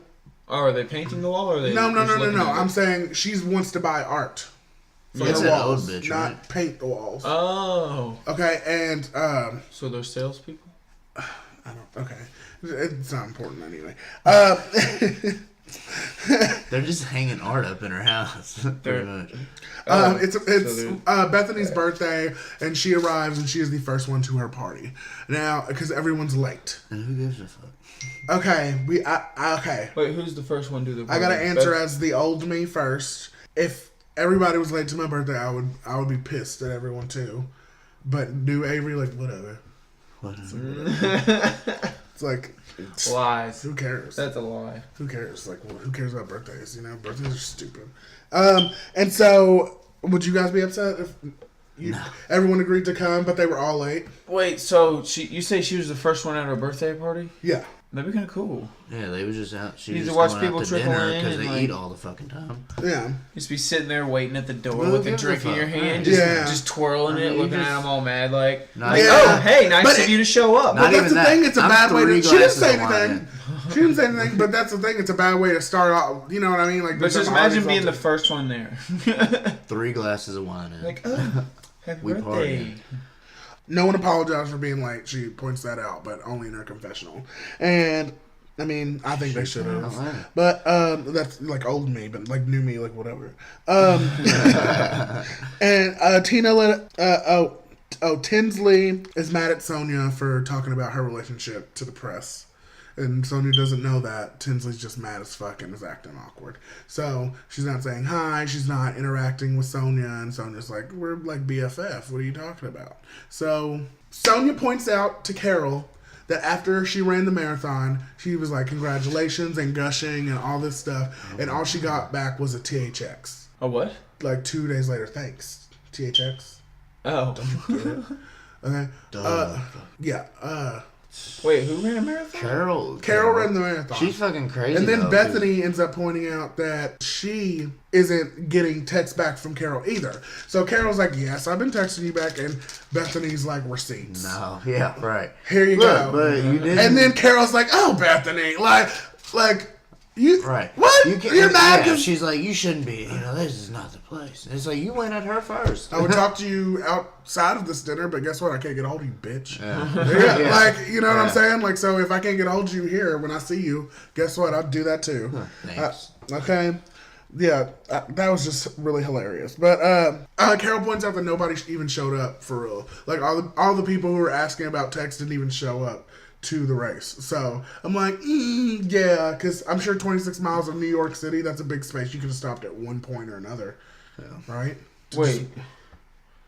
are they painting the wall, or are they? No. just looking at it? I'm saying she wants to buy art for It's her an walls, old bitch, not right? paint the walls. Oh. Okay, and So they're salespeople? I don't. Okay, it's not important anyway. They're just hanging art up in her house, pretty much. It's Bethany's birthday, and she arrives, and she is the first one to her party now because everyone's late. And who gives a fuck? Okay, okay. Wait, who's the first one to do the I party? gotta answer as the old me first. If everybody was late to my birthday, I would be pissed at everyone too. But do Avery like whatever? It's like Lies. who cares? That's a lie. Who cares? Like who cares about birthdays? Birthdays are stupid. And so would you guys be upset if everyone agreed to come, but they were all late? Wait, so you say she was the first one at her birthday party? Yeah. That'd be kind of cool. Yeah, they was just out. She You was need just to watch going people out to trickle dinner in because and, they like- eat all the fucking time. Yeah. Just be sitting there waiting at the door Who with a gives a drink in your fuck? hand, Yeah. just twirling it, you looking at just- them all mad, like, Not even- oh, hey, nice But of you to show up. Not But that's even the that. thing. It's a I'm bad way to. 3 She didn't glasses say of wine anything. in. She didn't say anything. But that's the thing. It's a bad way to start off. You know what I mean? Like, But just imagine being the first one there. 3 glasses of wine in. Like, oh, happy We birthday. partying. No one apologized for being late. She points that out, but only in her confessional. And I mean, I think they should have. Alright. But that's like old me, but like new me, like whatever. And Tina let Tinsley is mad at Sonia for talking about her relationship to the press. And Sonia doesn't know that Tinsley's just mad as fuck and is acting awkward. So she's not saying hi, she's not interacting with Sonia, and Sonia's like, we're like BFF, what are you talking about? So Sonia points out to Carol that after she ran the marathon, she was like, congratulations and gushing and all this stuff, and all she got back was a THX. A what? Like 2 days later, thanks. THX. Oh. Get it? Okay. Yeah. Wait, who ran a marathon? Carol ran the marathon. She's fucking crazy. And then though, Bethany ends up pointing out that she isn't getting texts back from Carol either. So Carol's like, yes, I've been texting you back. And Bethany's like, receipts. No, yeah, right. Here you Look, go. but you didn't. And then Carol's like, oh, Bethany. Like, you. Right. What? You can, You're mad yeah, because she's like, you shouldn't be. This is not the place. It's like, you went at her first. I would talk to you outside of this dinner, but guess what? I can't get a hold of you, bitch. Yeah. Yeah, like, you know what I'm Yeah. saying? Like, so if I can't get a hold of you here when I see you, guess what? I'll do that too. Thanks. Okay. Yeah, that was just really hilarious. But Carol points out that nobody even showed up for real. Like all the people who were asking about text didn't even show up to the race. So I'm like, yeah, because I'm sure 26 miles of New York City, that's a big space. You could have stopped at one point or another, right? Wait.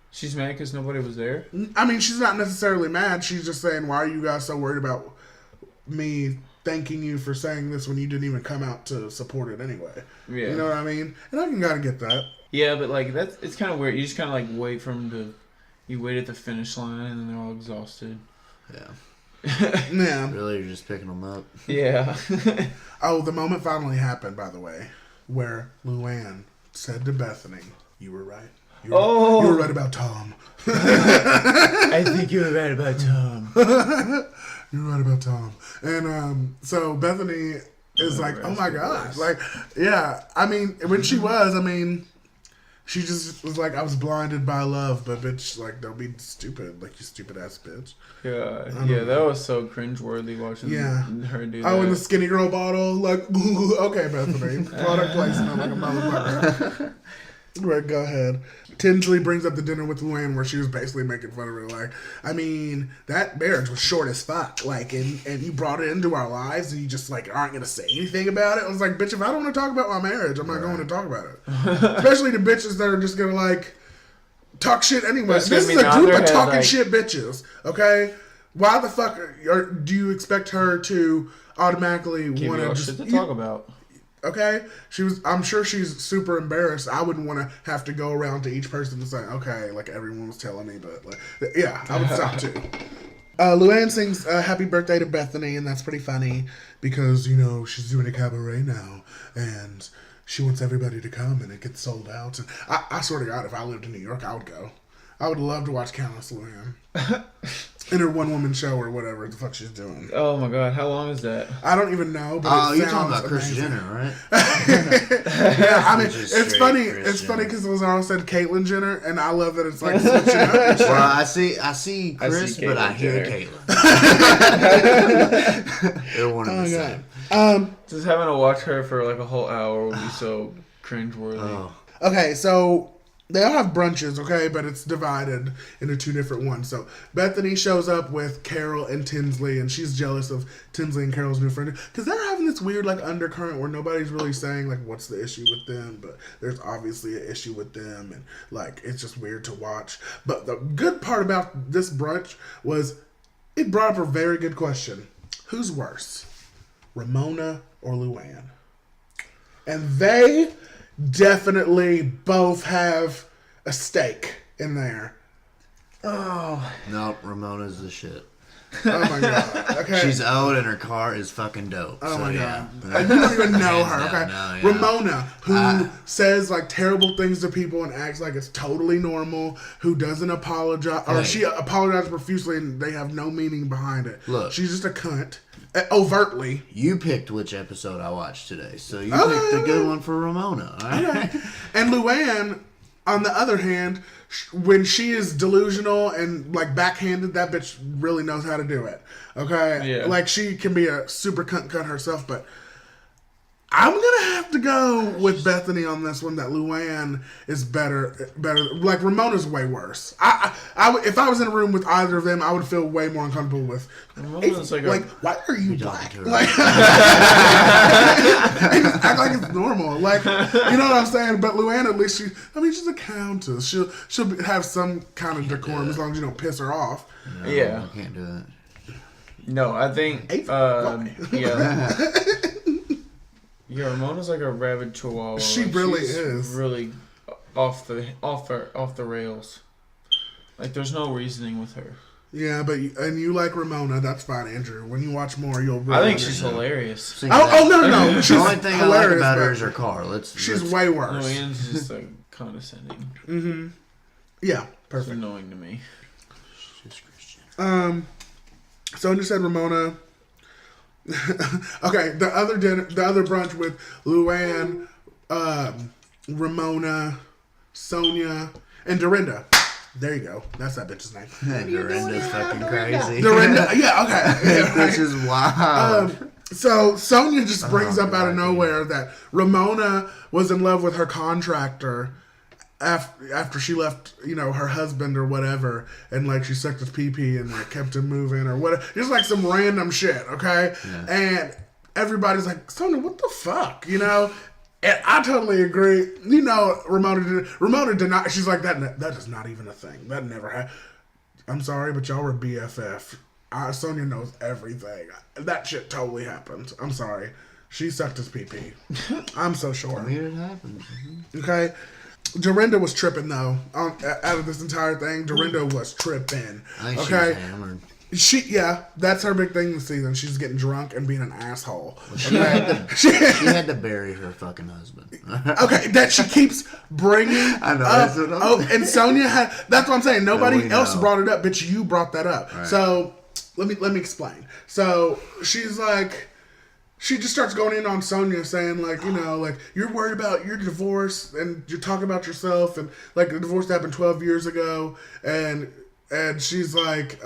She's mad because nobody was there? I mean, she's not necessarily mad. She's just saying, why are you guys so worried about me thanking you for saying this when you didn't even come out to support it anyway? Yeah. You know what I mean? And I can gotta get that. Yeah, but like it's kind of weird. You just kind of like wait for them to. You wait at the finish line and then they're all exhausted. Yeah. Yeah. Really, you're just picking them up. Yeah. Oh, the moment finally happened, by the way, where Luann said to Bethany, "You were right. You were right about Tom." I think you were right about Tom. You're right about Tom. And so Bethany is like, oh my God. Like, yeah. I mean, when she was, I mean, she just was like, I was blinded by love, but bitch, like, don't be stupid. Like, you stupid ass bitch. Yeah, that was so cringeworthy watching her do that. Oh, and the skinny girl bottle. Like, okay, Bethany. Product placement like a motherfucker. Right, go ahead. Tinsley brings up the dinner with Luann where she was basically making fun of her. Like, I mean, that marriage was short as fuck. Like, and you brought it into our lives and you just, like, aren't going to say anything about it. I was like, bitch, if I don't want to talk about my marriage, I'm not going to talk about it. Especially the bitches that are just going to, like, talk shit anyway. This is a group of talking shit bitches, okay? Why the fuck do you expect her to automatically want to just... shit to talk about. Okay, I'm sure she's super embarrassed. I wouldn't want to have to go around to each person and say, okay, like everyone was telling me, but like, yeah, I would stop too. Luann sings "Happy Birthday" to Bethany, and that's pretty funny because she's doing a cabaret now, and she wants everybody to come, and it gets sold out. And I swear to God, if I lived in New York, I would go. I would love to watch Countess Luann in her one-woman show or whatever the fuck she's doing. Oh my God, how long is that? I don't even know. But you're talking about Kris Jenner, right? Yeah, I mean, it's funny. It's funny because Lazaro said Caitlyn Jenner, and I love that it's like switching up. Well, I see Kris, but I hear Caitlyn. They're one and the same. Just having to watch her for like a whole hour would be so cringeworthy. Oh. Okay, so they all have brunches, okay, but it's divided into two different ones. So Bethany shows up with Carol and Tinsley, and she's jealous of Tinsley and Carol's new friend because they're having this weird like undercurrent where nobody's really saying like what's the issue with them, but there's obviously an issue with them, and like it's just weird to watch. But the good part about this brunch was it brought up a very good question: who's worse, Ramona or Luann? And they definitely both have a stake in there. Oh. Nope, Ramona's the shit. Oh my God. Okay. She's old and her car is fucking dope. Oh my God. Yeah. You don't even know her, okay? No, yeah. Ramona, who says like terrible things to people and acts like it's totally normal, who doesn't apologize, or she apologizes profusely and they have no meaning behind it. Look. She's just a cunt. Overtly. You picked which episode I watched today, so you picked a good one for Ramona. All right? Okay. And Luann, on the other hand, when she is delusional and like backhanded, that bitch really knows how to do it. Okay? Yeah. Like she can be a super cunt herself, but I'm gonna have to go with Bethany on this one. That Luann is better. Like Ramona's way worse. If I was in a room with either of them, I would feel way more uncomfortable with. Ramona's Like, why are you black? her. Like, act like it's normal. Like, you know what I'm saying? But Luann, at least she's a countess. She'll have some kind of decorum as long as you don't piss her off. No, Yeah. I can't do that. No, I think. Yeah. Yeah, Ramona's like a rabid chihuahua. She like, really she's is. Really off the rails. Like there's no reasoning with her. Yeah, but you like Ramona, that's fine, Andrew. When you watch more, you'll really I think she's hilarious. See, no. She's the only thing I like about her but is her car. She's way worse. Luann's just like condescending. Mm-hmm. Yeah, It's perfect. annoying to me. She's Christian. Sonia said Ramona. Okay, the other brunch with Luann, Ramona, Sonia, and Dorinda. There you go. That's that bitch's name. Dorinda's fucking crazy. Dorinda. Yeah. Okay. Yeah, right. This is wild. So Sonia just brings up out of nowhere that Ramona was in love with her contractor after she left, her husband or whatever, and like she sucked his pee-pee and like kept him moving or whatever. Just like some random shit, okay? Yeah. And everybody's like, Sonia, what the fuck? And I totally agree. Ramona did not. She's like, that is not even a thing. That never happened. I'm sorry, but y'all were BFF. Sonia knows everything. That shit totally happened. I'm sorry. She sucked his pee-pee. I'm so sure. I mean, it happens. Okay? Dorinda was tripping, though. Out of this entire thing, Dorinda was tripping. I think she was hammered. That's her big thing this season. She's getting drunk and being an asshole. Well, she had to bury her fucking husband. Okay, that she keeps bringing I know. up. And Sonia had... That's what I'm saying. Nobody else brought it up, bitch. You brought that up. Right. So, let me explain. So she's like, she just starts going in on Sonia, saying like, you know, like you're worried about your divorce and you're talking about yourself, and like the divorce happened 12 years ago, and she's like,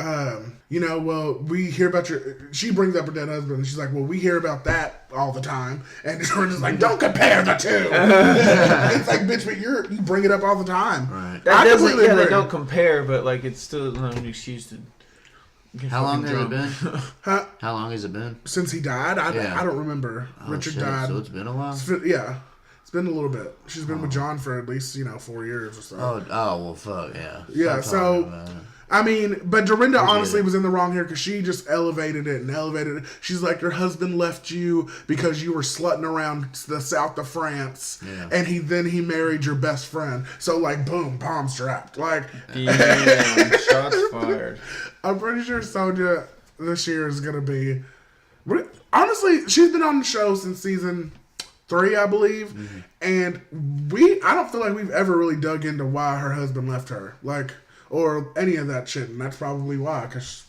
you know, well, we hear about she brings up her dead husband, and she's like, well, we hear about that all the time, and we're just like, don't compare the two. It's like, bitch, but you bring it up all the time. Right. That doesn't, yeah, they don't compare, but like it's still not an excuse to. How long has it been? Huh? How long has it been? Since he died? I don't remember. Richard died. So it's been a while? It's been a little bit. She's been with John for at least, 4 years or so. Oh, well, fuck, yeah. Yeah, so, I mean, but Dorinda honestly was in the wrong here because she just elevated it. She's like, your husband left you because you were slutting around the south of France, and he married your best friend. So, like, boom, palm strapped. Like, damn, shots fired. I'm pretty sure Sonia this year is going to be... Honestly, she's been on the show since season 3, I believe. Mm-hmm. And I don't feel like we've ever really dug into why her husband left her. Like, or any of that shit. And that's probably why. Because,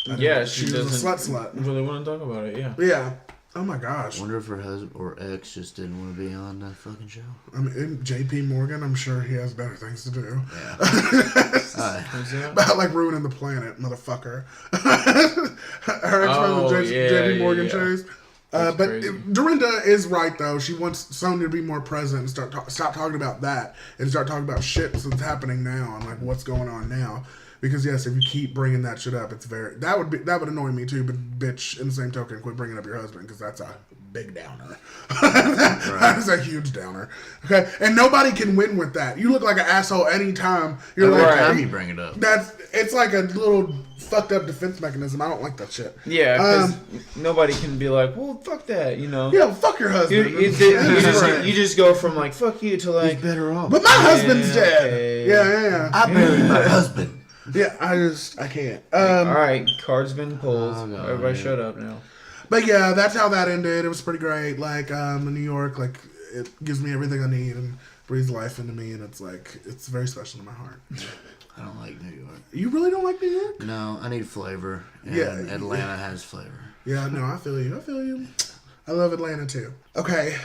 she was a slut. Really want to talk about it, yeah. Yeah. Oh my gosh. I wonder if her husband or ex just didn't want to be on that fucking show. I mean, JP Morgan, I'm sure he has better things to do. Yeah. About like ruining the planet, motherfucker. Her ex-husband, JP Morgan Chase. But Dorinda is right though. She wants Sonia to be more present and stop talking about that and start talking about shit that's happening now and like what's going on now. Because yes, if you keep bringing that shit up, that would annoy me too. But bitch, in the same token, quit bringing up your husband because that's a big downer. That is a huge downer. Okay, and nobody can win with that. You look like an asshole anytime time you bring it up. It's like a little fucked up defense mechanism. I don't like that shit. Yeah, because nobody can be like, well, fuck that, you know. Yeah, fuck your husband. You just go from like fuck you to like he's better off. But my husband's dead. Yeah. I buried my husband. Yeah, I can't. All right, card's been pulled. Everybody shut up now. But yeah, that's how that ended. It was pretty great. Like, in New York, like, it gives me everything I need and breathes life into me, and it's like, it's very special to my heart. I don't like New York. You really don't like New York? No, I need flavor. And Atlanta has flavor. Yeah, no, I feel you. I love Atlanta too. Okay.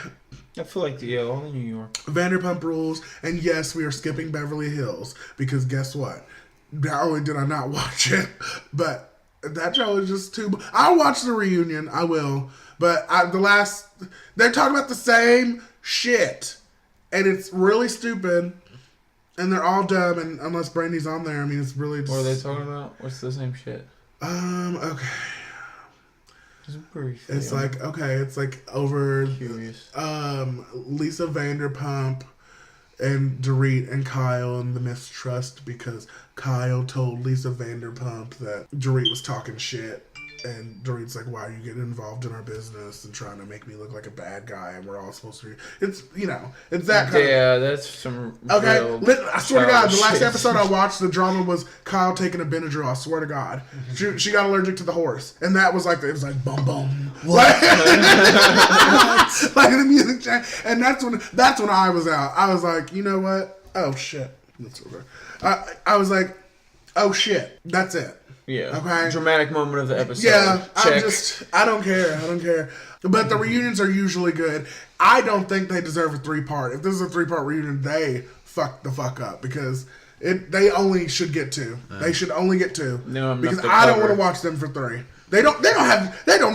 I feel like all in New York. Vanderpump Rules, and yes, we are skipping Beverly Hills because guess what? Not only did I not watch it, but that show is just too... I'll watch the reunion, I will, but they're talking about the same shit, and it's really stupid, and they're all dumb, and unless Brandy's on there, I mean, it's really just... What are they talking about? What's the same shit? Okay. Just brief. It's like over... Curious. Lisa Vanderpump and Dorit and Kyle and the mistrust because Kyle told Lisa Vanderpump that Dorit was talking shit, and Dorit's like, why are you getting involved in our business and trying to make me look like a bad guy, and we're all supposed to be... It's, it's that kind of... Yeah, that's some... Okay, I swear to God, the last episode I watched, the drama was Kyle taking a Benadryl, I swear to God. She got allergic to the horse, and that was like, it was like, bum bum. What? Like the music changed, and that's when I was out. I was like, you know what? Oh shit. That's over. I was like, oh shit. That's it. Yeah. Okay. Dramatic moment of the episode. Yeah. Check. I don't care. But the reunions are usually good. I don't think they deserve a 3-part. If this is a 3-part reunion, they fuck the fuck up because they only should get 2. They should only get 2. No, because I don't want to watch them for 3. They do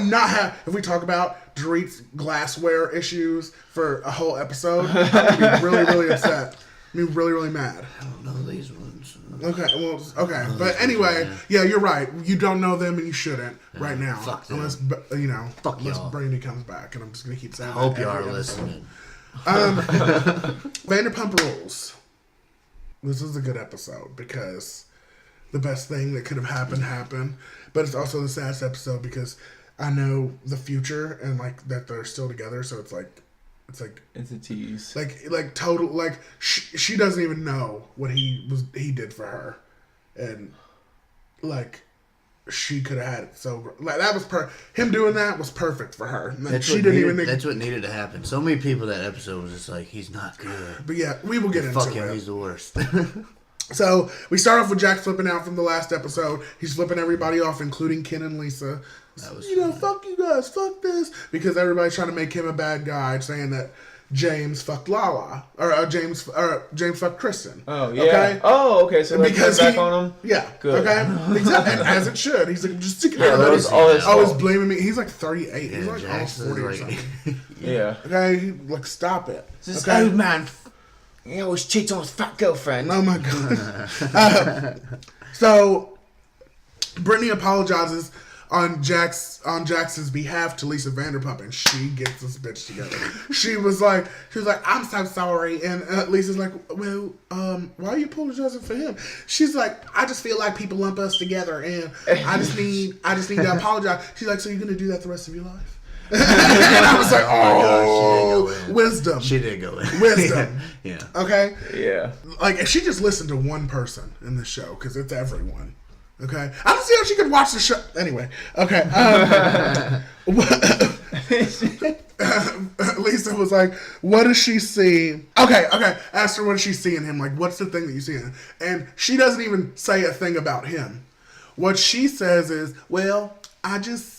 not have. If we talk about Dorit's glassware issues for a whole episode, I'm gonna be really, really upset. I'm gonna be really, really mad. I don't know these ones. Okay. But anyway, yeah, you're right. You don't know them and you shouldn't right now. Fuck them. Unless Fuck unless y'all. Brandy comes back, and I'm just gonna keep saying. I hope that you are every listening. Vanderpump Rules. This is a good episode because the best thing that could have happened, but it's also the saddest episode because I know the future and like that they're still together, so it's a tease. Like total like she doesn't even know what he did for her, and like she could have had it so like that was him doing that was perfect for her. That's what needed to happen. So many people that episode was just like he's not good. But yeah, we will get into it. Fuck him, he's the worst. So we start off with Jack flipping out from the last episode. He's flipping everybody off, including Ken and Lisa. Fuck you guys, fuck this, because everybody's trying to make him a bad guy, saying that James fucked Lala, or James fucked Kristen. Oh yeah. Okay? Oh okay. So because back on him. Yeah. Good. Okay. Exactly. And as it should. He's like just sticking always blaming me. He's like 38. He's like almost 40 or something. Yeah. Okay. Like stop it. This old man. He always cheats on his fat girlfriend. Oh my god. So Brittany apologizes on Jax's behalf to Lisa Vanderpump, and she gets this bitch together. She was like, I'm so sorry, and Lisa's like, well, why are you apologizing for him? She's like, I just feel like people lump us together, and I just need to apologize. She's like, so you're gonna do that the rest of your life? And I was like, oh, wisdom. She did go in. Wisdom. Yeah. Okay. Yeah. Like, if she just listened to one person in the show, because it's everyone. Okay, I don't see how she could watch the show. Anyway, okay. Lisa was like, "What does she see?" Okay. Asked her what does she see in him. Like, what's the thing that you see in him? And she doesn't even say a thing about him. What she says is, "Well, I just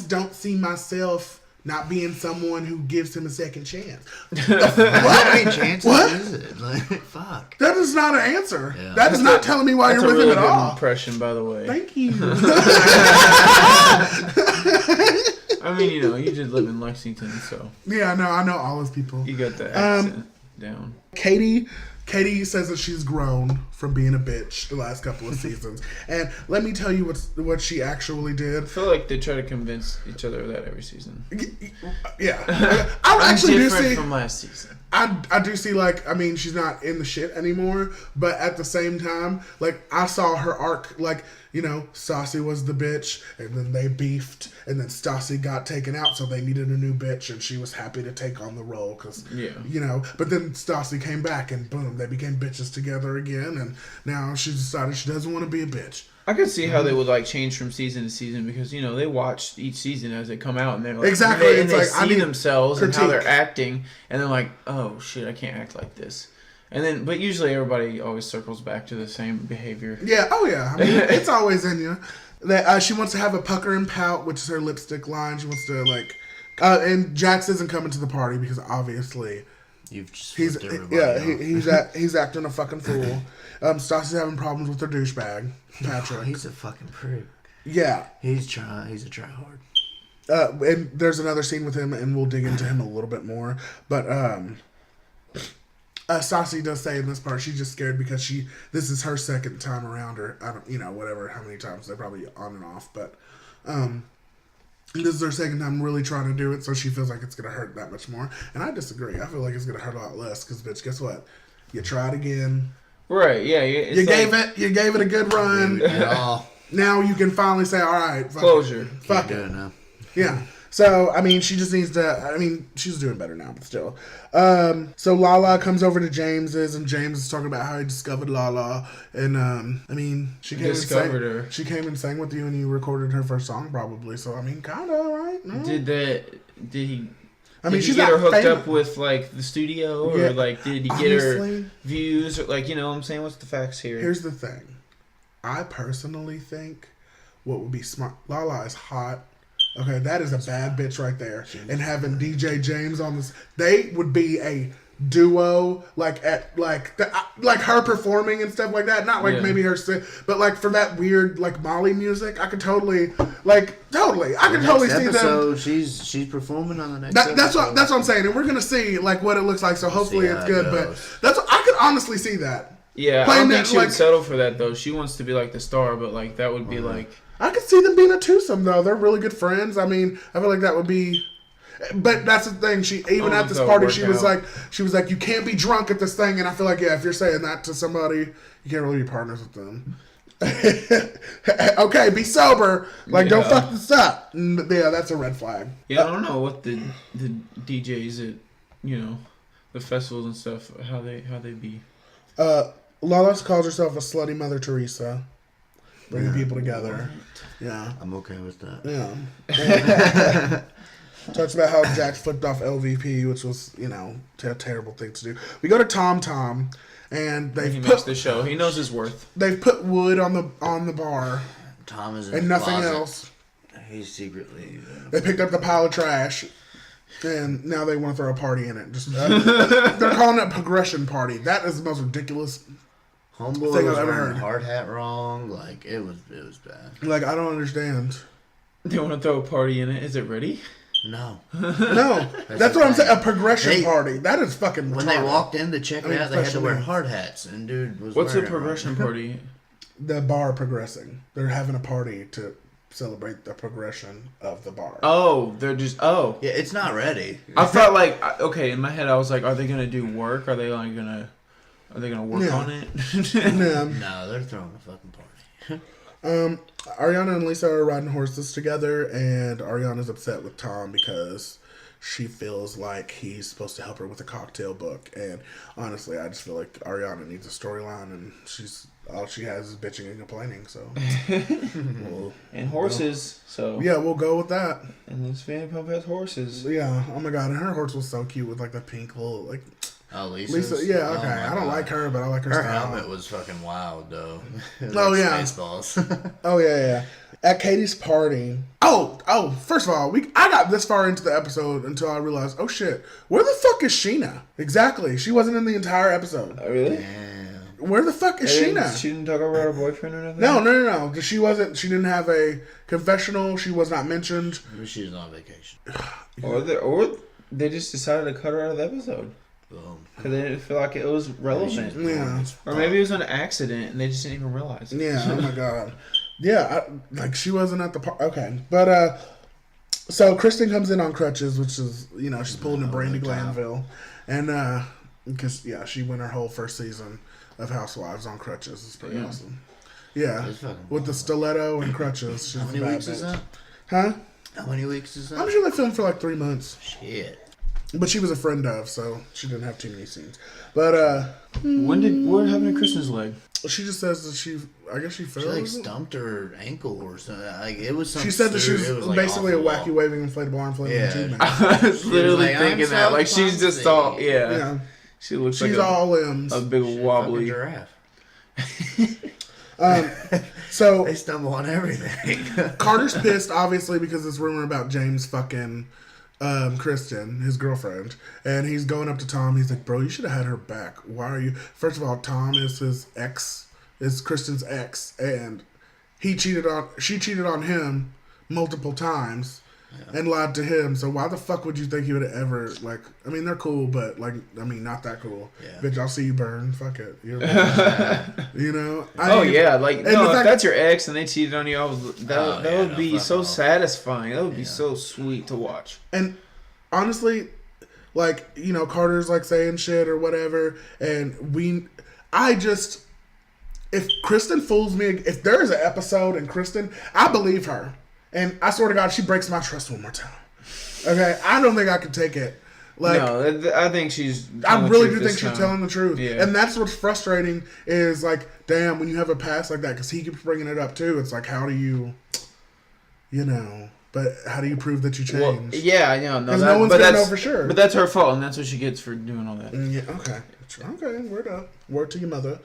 don't see myself not being someone who gives him a second chance." How many chances is it? Like, fuck. That is not an answer. Yeah. That is not telling me why you're with him at all. Impression, by the way. Thank you. I mean, you did live in Lexington, so. Yeah, I know all those people. You got the accent down. Katie says that she's grown from being a bitch the last couple of seasons. And let me tell you what she actually did. I feel like they try to convince each other of that every season. Yeah. I actually do see from last season. I do see, like, I mean, she's not in the shit anymore, but at the same time, like, I saw her arc, like, Stassi was the bitch, and then they beefed, and then Stassi got taken out, so they needed a new bitch, and she was happy to take on the role, because, but then Stassi came back, and boom, they became bitches together again, and now she decided she doesn't want to be a bitch. I could see how they would like change from season to season because they watch each season as they come out and they're like, exactly. They see themselves critique. And how they're acting, and they're like, oh shit, I can't act like this. And then, but usually everybody always circles back to the same behavior. Yeah. Oh yeah. I mean, it's always in you. That she wants to have a pucker and pout, which is her lipstick line. She wants to like, and Jax isn't coming to the party because obviously. He's acting a fucking fool. Stassi's having problems with her douchebag, Patrick. He's a fucking prick. Yeah. He's a tryhard. And there's another scene with him, and we'll dig into him a little bit more. But Stassi does say in this part she's just scared because this is her second time around her. I don't, whatever, how many times they're probably on and off, but this is her second time really trying to do it, so she feels like it's gonna hurt that much more. And I disagree. I feel like it's gonna hurt a lot less because, bitch, guess what? You tried again. Right? Yeah. You gave it a good run. Now you can finally say, all right, closure. Fuck it. Now. Yeah. So, I mean, she just needs to... I mean, she's doing better now, but still. So, Lala comes over to James's, and James is talking about how he discovered Lala. And, I mean, she came and sang with you, and you recorded her first song, probably. So, I mean, kind of, right? No? Did he... I mean, she's get her hooked up with, like, the studio? Or, like, did he get her views? Or, like, what I'm saying? What's the facts here? Here's the thing. I personally think what would be smart... Lala is hot. Okay, that is a bad bitch right there. And having DJ James on this, they would be a duo, like her performing and stuff like that. Not like maybe her, but like for that weird like Molly music, I could totally see them. So she's performing on the next. That's what I'm saying, and we're gonna see like what it looks like. So hopefully it's good. But I could honestly see that. Yeah, I don't think she would settle for that though. She wants to be like the star, but like that would be like. I could see them being a twosome, though. They're really good friends. I mean, I feel like that would be... But that's the thing. She even at this party, she was like, you can't be drunk at this thing. And I feel like, yeah, if you're saying that to somebody, you can't really be partners with them. Okay, be sober. Like, don't fuck this up. Yeah, that's a red flag. Yeah, I don't know what the DJs at, the festivals and stuff, how they be. Lala calls herself a slutty Mother Teresa. Bringing people together. Yeah. I'm okay with that. Yeah. Talks about how Jack flipped off LVP, which was, a terrible thing to do. We go to Tom, and he makes the show. He knows his worth. They've put wood on the bar. Tom is in and the nothing closet. else. He's secretly. They picked up the pile of trash, and now they want to throw a party in it. Just they're calling it progression party. That is the most ridiculous Homeboy thing was I've ever wearing heard. a hard hat wrong. Like it was bad. Like I don't understand. They want to throw a party in it. Is it ready? No. No, that's what I'm saying. A progression party. That is fucking retarded. When they walked in to check it out, they had to wear freshman. hard hats, and dude was. What's a wearing it wrong. progression party? The bar progressing. They're having a party to celebrate the progression of the bar. Oh, they're just Yeah, it's not ready. I felt like okay in my head. I was like, are they gonna do work? Are they like gonna work on it? Yeah. No, they're throwing a fucking party. Ariana and Lisa are riding horses together, and Ariana's upset with Tom because she feels like he's supposed to help her with a cocktail book. And honestly, I just feel like Ariana needs a storyline, and all she has is bitching and complaining. So, And horses. So yeah, we'll go with that. And this Vanderpump has horses. Yeah. Oh my god, and her horse was so cute with like the pink little like. Oh, Lisa, yeah, okay. I don't like her, but I like her style. Helmet was fucking wild, though. Oh, yeah. Spaceballs. Oh, yeah. At Katie's party. Oh, first of all, I got this far into the episode until I realized, oh shit, where the fuck is Sheena? Exactly. She wasn't in the entire episode. Oh, really? Damn. Where the fuck is Sheena? She didn't talk about her boyfriend or nothing? No. She didn't have a confessional. She was not mentioned. Maybe she was on vacation. Or they just decided to cut her out of the episode. Because they didn't feel like it was relevant. Yeah. Or maybe it was an accident and they just didn't even realize it. Yeah, oh my god. Yeah, she wasn't at the party. Okay. But, so Kristen comes in on crutches, which is, she's pulling a Brandy Glanville. And, because, she went her whole first season of Housewives on crutches. It's pretty awesome. Yeah. With the stiletto and crutches. She's How many weeks is that? Huh? How many weeks is that? I'm sure they filmed for like 3 months. Shit. But she was a friend of, so she didn't have too many scenes. But, what happened to Kristen's leg? she just says that I guess she fell. She like stumped her ankle or something. Like it was something. She said that she was like, basically a off the wacky wall. waving inflatable arm flailing Yeah. tube man. I was literally like, thinking "I'm that. so Like, she's just all, clumsy." Yeah. She looks She's like all limbs. a big Fucking wobbly. giraffe. So They stumble on everything. Carter's pissed, obviously, because this rumor about James fucking Kristen, his girlfriend, and he's going up to Tom. He's like, "Bro, you should have had her back. Why are you?" First of all, Tom is is Kristen's ex, and she cheated on him multiple times and lied to him. So why the fuck would you think he would have ever they're cool, but not that cool. Yeah. Bitch, I'll see you burn. Fuck it. You're if that's your ex and they cheated on you, that would be so satisfying. That would be so sweet to watch. And honestly, Carter's saying shit or whatever, and if Kristen fools me, if there is an episode in Kristen, I believe her. And I swear to God, she breaks my trust one more time. Okay? I don't think I could take it. No, I think she's... I really do think she's telling the truth. Yeah. And that's what's frustrating is, damn, when you have a past like that, because he keeps bringing it up, too. It's how do you, but how do you prove that you changed? Well, yeah, I know. Because no one's going to know for sure. But that's her fault, and that's what she gets for doing all that. Yeah, okay. Okay, word up. Word to your mother.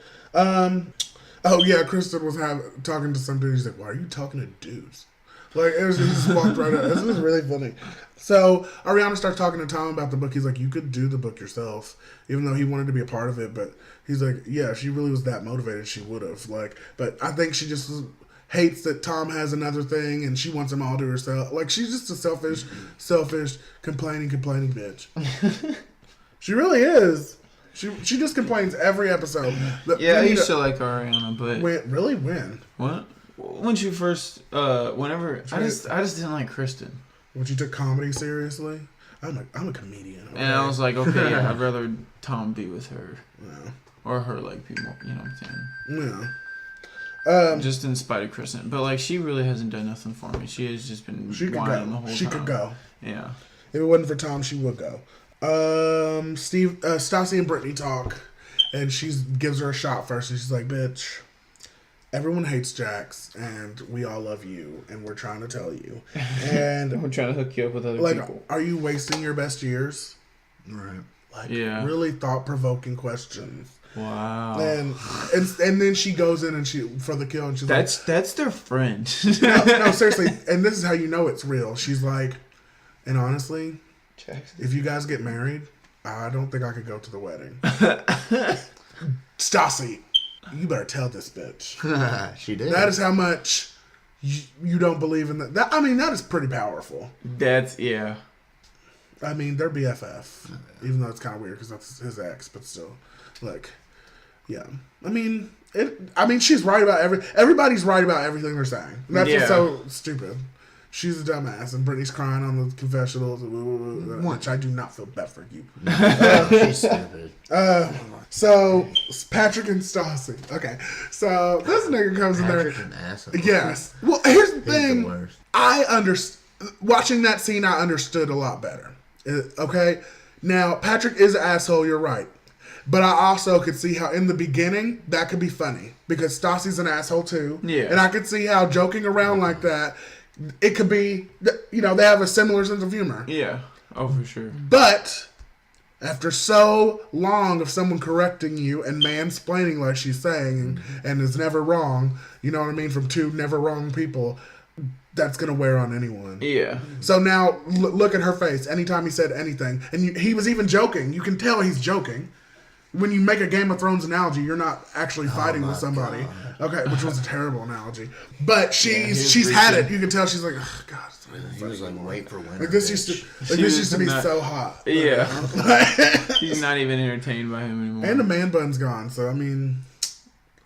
Oh, yeah, Kristen was talking to some dude. He's like, why are you talking to dudes? He just walked right up. This is really funny. So, Ariana starts talking to Tom about the book. He's like, you could do the book yourself, even though he wanted to be a part of it. But he's like, yeah, if she really was that motivated, she would have. But I think she just hates that Tom has another thing, and she wants them all to herself. She's just a selfish, complaining bitch. She really is. She just complains every episode. Yeah, I used to like Ariana, but... Really? When? What? When she first... whenever... I just didn't like Kristen. When she took comedy seriously? I'm a comedian. Okay? And I was like, okay, yeah, I'd rather Tom be with her. Yeah. Or her, people, you know what I'm saying? Yeah. Just in spite of Kristen. But, she really hasn't done nothing for me. She has just been whining the whole time. She could go. Yeah. If it wasn't for Tom, she would go. Stassi and Brittany talk, and she gives her a shot first, and she's like, bitch, everyone hates Jax, and we all love you, and we're trying to tell you. And we're trying to hook you up with other people. Are you wasting your best years? Right. Really thought-provoking questions. Wow. And then she goes in and for the kill, and she's that's their friend. no, seriously. And this is how you know it's real. She's like, and honestly, if you guys get married, I don't think I could go to the wedding. Stassi, you better tell this bitch. She did. That is how much you don't believe in that. That is pretty powerful. Yeah. I mean, they're BFF, even though it's kind of weird because that's his ex, but still, like, yeah. She's right about everybody's right about everything they're saying. And that's what's so stupid. She's a dumbass, and Brittany's crying on the confessionals, which I do not feel bad for you. She's stupid. So Patrick and Stassi. Okay, so this nigga comes in there. Patrick an asshole. Yes. Well, here's the He's thing. the worst. Watching that scene, I understood a lot better. Okay, now Patrick is an asshole. You're right, but I also could see how in the beginning that could be funny because Stassi's an asshole too. Yeah, and I could see how joking around like that, it could be. They have a similar sense of humor. Yeah. Oh, for sure. But after so long of someone correcting you and mansplaining like she's saying and is never wrong, you know what I mean, from two never wrong people, that's going to wear on anyone. Yeah. So now look at her face anytime he said anything. And he was even joking. You can tell he's joking. When you make a Game of Thrones analogy, you're not actually fighting with somebody. God. Okay, which was a terrible analogy. But she's had it. You can tell she's like, oh, God. He was like, wait for winter. Like this used to be so hot. Yeah. He's not even entertained by him anymore. And the man bun's gone, so I mean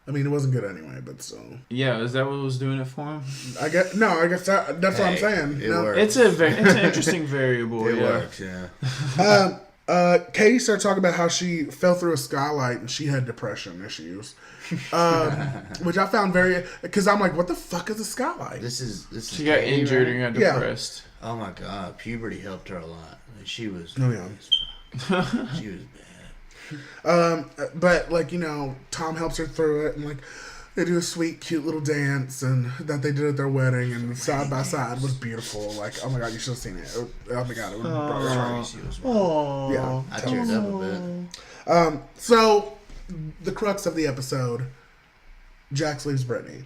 it wasn't good anyway, but still. Yeah, is that what was doing it for him? I guess that's what I'm saying. It's an interesting variable. It works, yeah. Katie started talking about how she fell through a skylight and she had depression issues, which I found because I'm like, what the fuck is a skylight? This is she got Katie, injured right? and got depressed. Oh my god, puberty helped her a lot. She was. Oh yeah. She was bad. But Tom helps her through it, and they do a sweet, cute little dance, and that they did at their wedding, and side by side was beautiful. Like, oh my god, you should have seen it. Oh my god, it was yeah, I teared up a bit. So the crux of the episode, Jax leaves Brittany.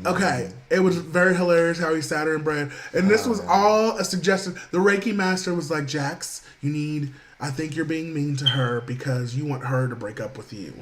Okay, it was very hilarious how he sat her in bread, and this was all a suggestion. The Reiki master was like, Jax, I think you're being mean to her because you want her to break up with you.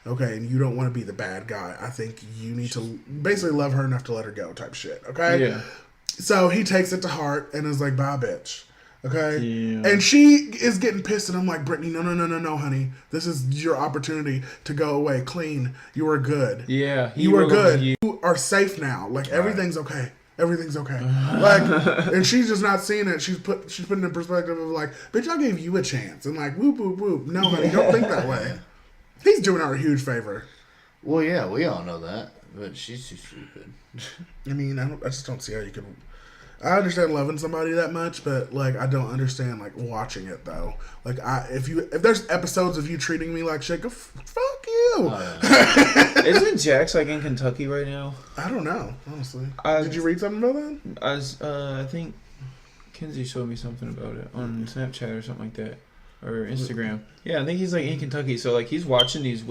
Okay, and you don't want to be the bad guy. I think you need to basically love her enough to let her go type shit. Okay? Yeah. So he takes it to heart and is like, bye, bitch. Okay? Yeah. And she is getting pissed, and I'm like, Brittany, no, honey. This is your opportunity to go away clean. You are good. Yeah. You are good. You are safe now. Like, everything's okay. Everything's okay. And she's just not seeing it. She's putting in perspective of like, bitch, I gave you a chance. And like, whoop, whoop, whoop. No, honey, don't think that way. He's doing her a huge favor. Well, yeah, we all know that, but she's too stupid. I just don't see how you can. I understand loving somebody that much, but I don't understand watching it though. If there's episodes of you treating me like shit, fuck you. Oh, yeah. Isn't Jax in Kentucky right now? I don't know, honestly. Did you read something about that? I think Kinsey showed me something about it on Snapchat or something like that. Or Instagram. Yeah, I think he's in Kentucky, so he's watching these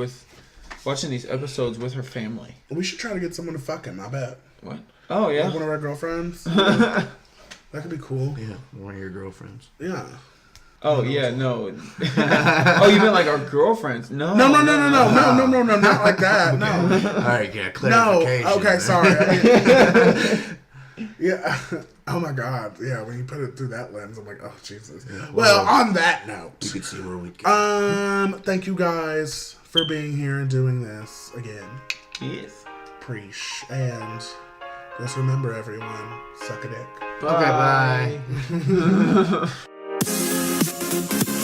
episodes with her family. We should try to get someone to fuck him, I bet. What? Oh yeah. One of our girlfriends. That could be cool. Yeah, one of your girlfriends. Yeah. Oh yeah, no. Oh, you meant our girlfriends? No, not like that. No. All right, yeah, clarification. No. Okay, sorry. Yeah. Oh my god. Yeah, when you put it through that lens, I'm like, oh Jesus. Yeah, well, on that note, you can see where we go. Thank you guys for being here and doing this again. Yes. Preach. And just remember, everyone, suck a dick. Bye. Okay, bye.